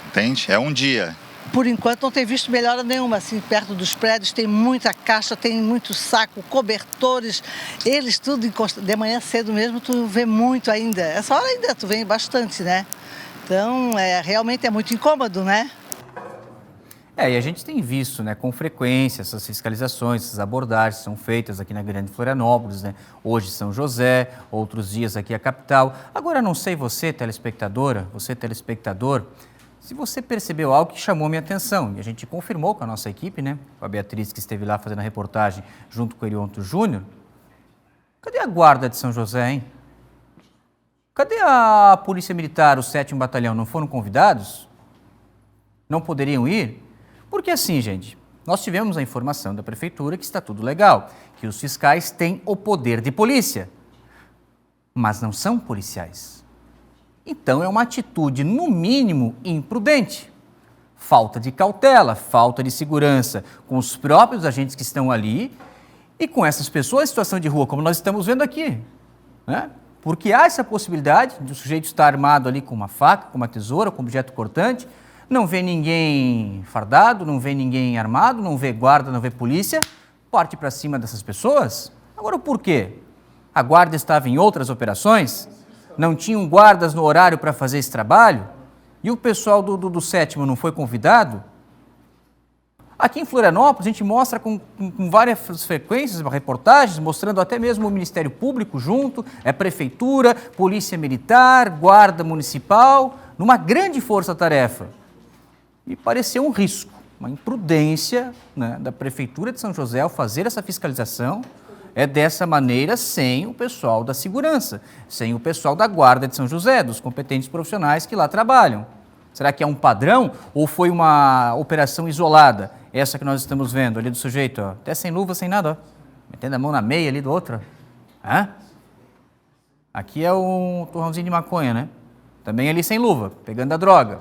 entende? É um dia. Por enquanto não tem visto melhora nenhuma, assim, perto dos prédios tem muita caixa, tem muito saco, cobertores, eles tudo encostados. De manhã cedo mesmo tu vê muito ainda, essa hora ainda tu vê bastante, né? Então, realmente é muito incômodo, né? E a gente tem visto, né, com frequência essas fiscalizações, essas abordagens são feitas aqui na Grande Florianópolis, né? Hoje São José, outros dias aqui a capital. Agora, não sei você, telespectadora, você telespectador, se você percebeu algo que chamou minha atenção, e a gente confirmou com a nossa equipe, né, com a Beatriz que esteve lá fazendo a reportagem junto com o Erionto Júnior, cadê a guarda de São José, hein? Cadê a Polícia Militar, o 7º Batalhão? Não foram convidados? Não poderiam ir? Porque assim, gente, nós tivemos a informação da Prefeitura que está tudo legal, que os fiscais têm o poder de polícia, mas não são policiais. Então é uma atitude, no mínimo, imprudente. Falta de cautela, falta de segurança com os próprios agentes que estão ali e com essas pessoas em situação de rua, como nós estamos vendo aqui, né? Porque há essa possibilidade de o sujeito estar armado ali com uma faca, com uma tesoura, com um objeto cortante, não vê ninguém fardado, não vê ninguém armado, não vê guarda, não vê polícia, parte para cima dessas pessoas. Agora, por quê? A guarda estava em outras operações? Não tinham guardas no horário para fazer esse trabalho? E o pessoal do 7º não foi convidado? Aqui em Florianópolis, a gente mostra com várias frequências, reportagens, mostrando até mesmo o Ministério Público junto, Prefeitura, Polícia Militar, Guarda Municipal, numa grande força-tarefa. E pareceu um risco, uma imprudência, né, da Prefeitura de São José ao fazer essa fiscalização. Dessa maneira, sem o pessoal da segurança, sem o pessoal da Guarda de São José, dos competentes profissionais que lá trabalham. Será que é um padrão ou foi uma operação isolada? Essa que nós estamos vendo ali do sujeito, ó, até sem luva, sem nada, ó, metendo a mão na meia ali do outro. Aqui é o torrãozinho de maconha, né? Também ali sem luva, pegando a droga.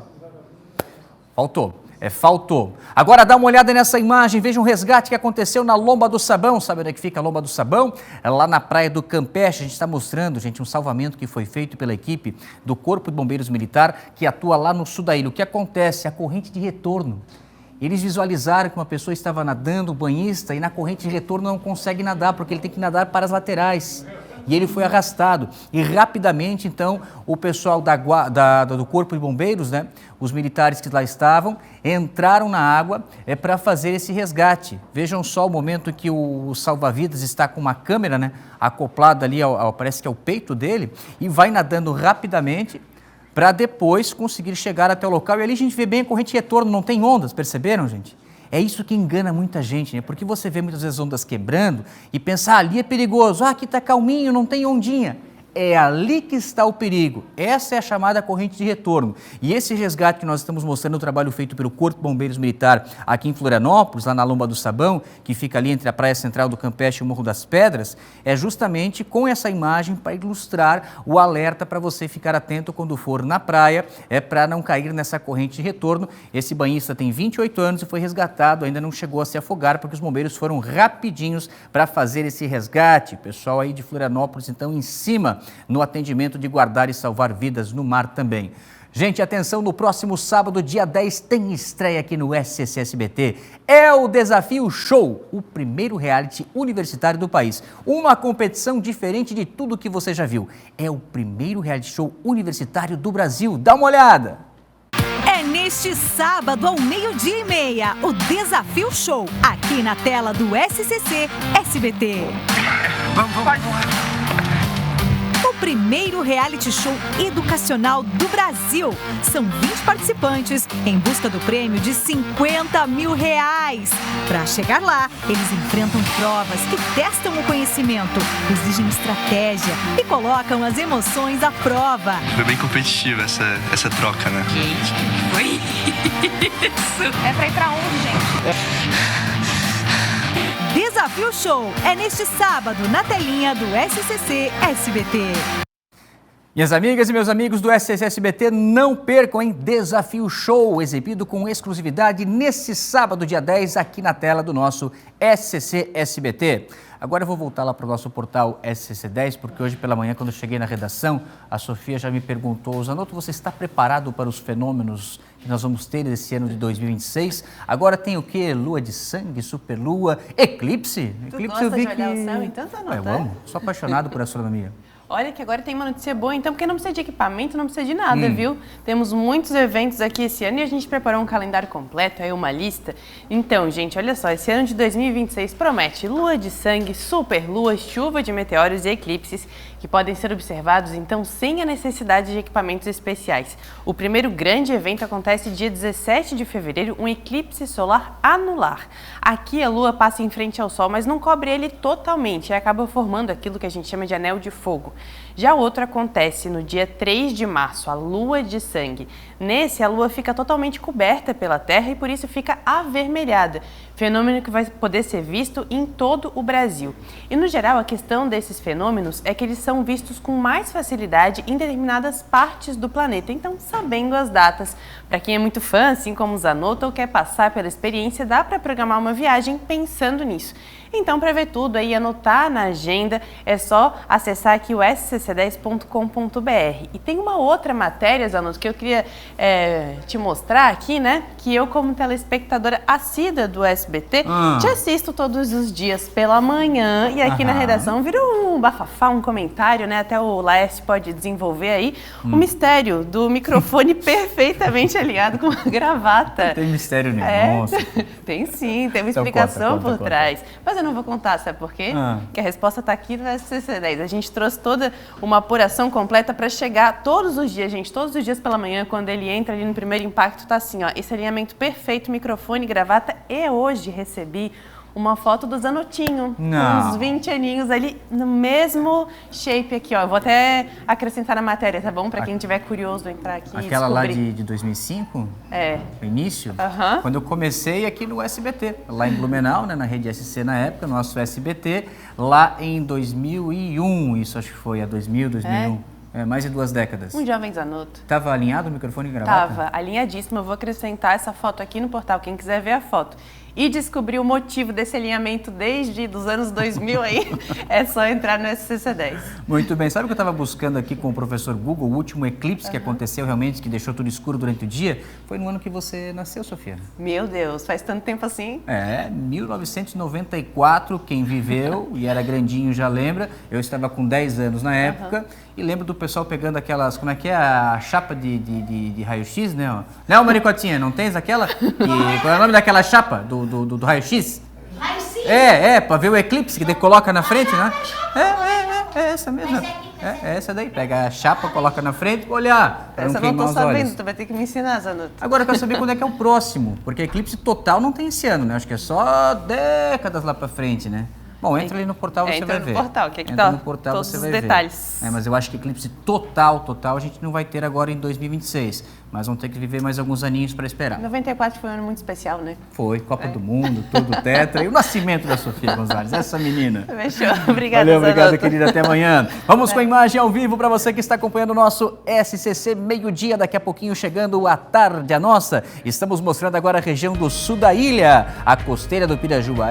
Faltou. Faltou. Agora dá uma olhada nessa imagem, veja um resgate que aconteceu na Lomba do Sabão. Sabe onde é que fica a Lomba do Sabão? É lá na praia do Campeche. A gente está mostrando, gente, um salvamento que foi feito pela equipe do Corpo de Bombeiros Militar que atua lá no sul da ilha. O que acontece? A corrente de retorno. Eles visualizaram que uma pessoa estava nadando, o banhista, e na corrente de retorno não consegue nadar, porque ele tem que nadar para as laterais. E ele foi arrastado. E rapidamente, então, o pessoal do Corpo de Bombeiros, né, os militares que lá estavam, entraram na água para fazer esse resgate. Vejam só o momento que o salva-vidas está com uma câmera, né, acoplada ali, parece que é o peito dele, e vai nadando rapidamente para depois conseguir chegar até o local. E ali a gente vê bem a corrente de retorno, não tem ondas, perceberam, gente? É isso que engana muita gente, né? Porque você vê muitas vezes ondas quebrando e pensa, ali é perigoso, aqui está calminho, não tem ondinha. É ali que está o perigo. Essa é a chamada corrente de retorno. E esse resgate que nós estamos mostrando, o trabalho feito pelo Corpo de Bombeiros Militar aqui em Florianópolis, lá na Lomba do Sabão, que fica ali entre a Praia Central do Campeche e o Morro das Pedras, é justamente com essa imagem para ilustrar o alerta para você ficar atento quando for na praia, para não cair nessa corrente de retorno. Esse banhista tem 28 anos e foi resgatado, ainda não chegou a se afogar, porque os bombeiros foram rapidinhos para fazer esse resgate. O pessoal aí de Florianópolis, então, em cima no atendimento de guardar e salvar vidas no mar também. Gente, atenção, no próximo sábado, dia 10, tem estreia aqui no SCC-SBT. É o Desafio Show, o primeiro reality universitário do país. Uma competição diferente de tudo que você já viu. É o primeiro reality show universitário do Brasil. Dá uma olhada! É neste sábado, ao 12:30, o Desafio Show, aqui na tela do SCC-SBT. Vamos. O primeiro reality show educacional do Brasil. São 20 participantes em busca do prêmio de R$50 mil. Para chegar lá, eles enfrentam provas que testam o conhecimento, exigem estratégia e colocam as emoções à prova. Foi bem competitiva essa troca, né? Gente, que foi isso? É pra ir pra onde, gente? Desafio Show é neste sábado na telinha do SCC-SBT. Minhas amigas e meus amigos do SCC SBT, não percam, hein? Desafio Show, exibido com exclusividade nesse sábado, dia 10, aqui na tela do nosso SCC SBT. Agora eu vou voltar lá para o nosso portal SCC10, porque hoje pela manhã, quando eu cheguei na redação, a Sofia já me perguntou: Zanotto, você está preparado para os fenômenos que nós vamos ter esse ano de 2026? Agora tem o quê? Lua de sangue, superlua, eclipse? Tu Eclipse gosta eu vi de olhar que... o céu, então, Zanotto? Eu amo, sou apaixonado por astronomia. Olha que agora tem uma notícia boa, então, porque não precisa de equipamento, não precisa de nada, viu? Temos muitos eventos aqui esse ano e a gente preparou um calendário completo, aí uma lista. Então, gente, olha só, esse ano de 2026 promete lua de sangue, superlua, chuva de meteoros e eclipses que podem ser observados, então, sem a necessidade de equipamentos especiais. O primeiro grande evento acontece dia 17 de fevereiro, um eclipse solar anular. Aqui a lua passa em frente ao sol, mas não cobre ele totalmente e acaba formando aquilo que a gente chama de anel de fogo. Já outro acontece no dia 3 de março, a lua de sangue. Nesse, a lua fica totalmente coberta pela Terra e por isso fica avermelhada, fenômeno que vai poder ser visto em todo o Brasil. E no geral, a questão desses fenômenos é que eles são vistos com mais facilidade em determinadas partes do planeta. Então, sabendo as datas, para quem é muito fã, assim como o Zanotto, ou quer passar pela experiência, dá para programar uma viagem pensando nisso. Então, para ver tudo aí, anotar na agenda, é só acessar aqui o scc10.com.br. E tem uma outra matéria, Zanotto, que eu queria te mostrar aqui, né? Que eu, como telespectadora assídua do SBT, te assisto todos os dias pela manhã. E aqui na redação virou um bafafá, um comentário, né? Até o Laércio pode desenvolver aí o mistério do microfone perfeitamente alinhado com uma gravata. Não tem mistério nenhum, nossa. Tem sim, tem uma Então explicação conta. por trás. Mas eu não vou contar, sabe por quê? Porque a resposta está aqui no SCC10. A gente trouxe toda uma apuração completa para chegar todos os dias, gente, todos os dias pela manhã, quando ele entra ali no primeiro impacto, tá assim, ó, esse alinhamento perfeito, microfone, gravata. E hoje recebi uma foto do Zanottinho, uns 20 aninhos ali, no mesmo shape aqui, ó. Eu vou até acrescentar na matéria, tá bom? Para quem tiver curioso entrar aqui e Aquela lá descobrir. de 2005? É. No início? Quando eu comecei aqui no SBT, lá em Blumenau, né, na rede SC na época, nosso SBT, lá em 2001, isso acho que foi, a 2001. Mais de 2 décadas. Um jovem Zanotto. Tava alinhado o microfone e gravata? Tava alinhadíssimo. Eu vou acrescentar essa foto aqui no portal, quem quiser ver a foto. E descobrir o motivo desse alinhamento desde os anos 2000 aí, é só entrar no SCC10. Muito bem. Sabe o que eu estava buscando aqui com o professor Google? O último eclipse que aconteceu realmente, que deixou tudo escuro durante o dia, foi no ano que você nasceu, Sofia. Meu Deus, faz tanto tempo assim? 1994, quem viveu e era grandinho já lembra. Eu estava com 10 anos na época e lembro do pessoal pegando aquelas, como é que é, a chapa de raio-x, né? Não, Maricotinha, não tens aquela? E qual é o nome daquela chapa do raio-x? Raio-x? Para ver o eclipse que coloca na frente, né? É essa mesmo. É essa daí. Pega a chapa, coloca na frente, olhar. Essa eu não tô sabendo, tu vai ter que me ensinar, Zanotto. Agora eu quero saber quando é que é o próximo, porque eclipse total não tem esse ano, né? Acho que é só décadas lá pra frente, né? Bom, entra ali no portal, você vai ver. Entra no portal, que entra tá no portal, todos você os vai detalhes. ver. Mas eu acho que eclipse total a gente não vai ter agora em 2026. Mas vamos ter que viver mais alguns aninhos para esperar. 94 foi um ano muito especial, né? Foi, Copa do Mundo, tudo tetra e o nascimento da Sofia Gonzalez, essa menina. Fechou, obrigada, Valeu, obrigado, Zanotto. querida, até amanhã. Vamos com a imagem ao vivo para você que está acompanhando o nosso SCC meio-dia, daqui a pouquinho chegando a tarde a nossa. Estamos mostrando agora a região do sul da ilha, a costeira do Pirajuba.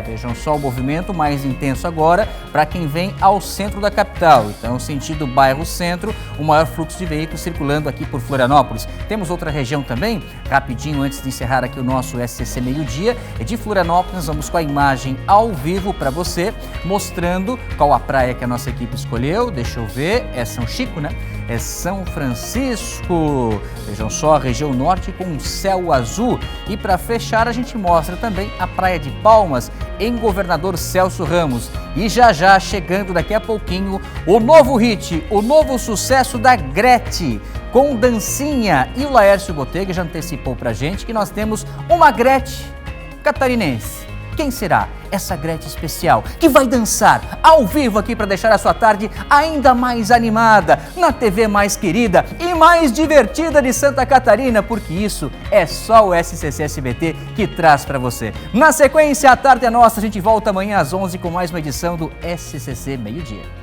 Vejam só o movimento mais intenso agora para quem vem ao centro da capital. Então, sentido bairro centro, o maior fluxo de veículos circulando aqui por Florianópolis. Temos outra região também, rapidinho antes de encerrar aqui o nosso SCC meio-dia, de Florianópolis. Nós vamos com a imagem ao vivo para você, mostrando qual a praia que a nossa equipe escolheu. Deixa eu ver, é São Chico, né? É São Francisco. Vejam só a região norte com um céu azul. E para fechar, a gente mostra também a Praia de Palmas, em Governador Celso Ramos. E já chegando daqui a pouquinho, o novo hit, o novo sucesso da Gretchen, com dancinha. E o Laércio Botega já antecipou pra gente que nós temos uma Gretchen catarinense. Quem será essa Gretchen especial que vai dançar ao vivo aqui para deixar a sua tarde ainda mais animada, na TV mais querida e mais divertida de Santa Catarina, porque isso é só o SCC SBT que traz para você. Na sequência, a tarde é nossa, a gente volta amanhã às 11 com mais uma edição do SCC Meio-Dia.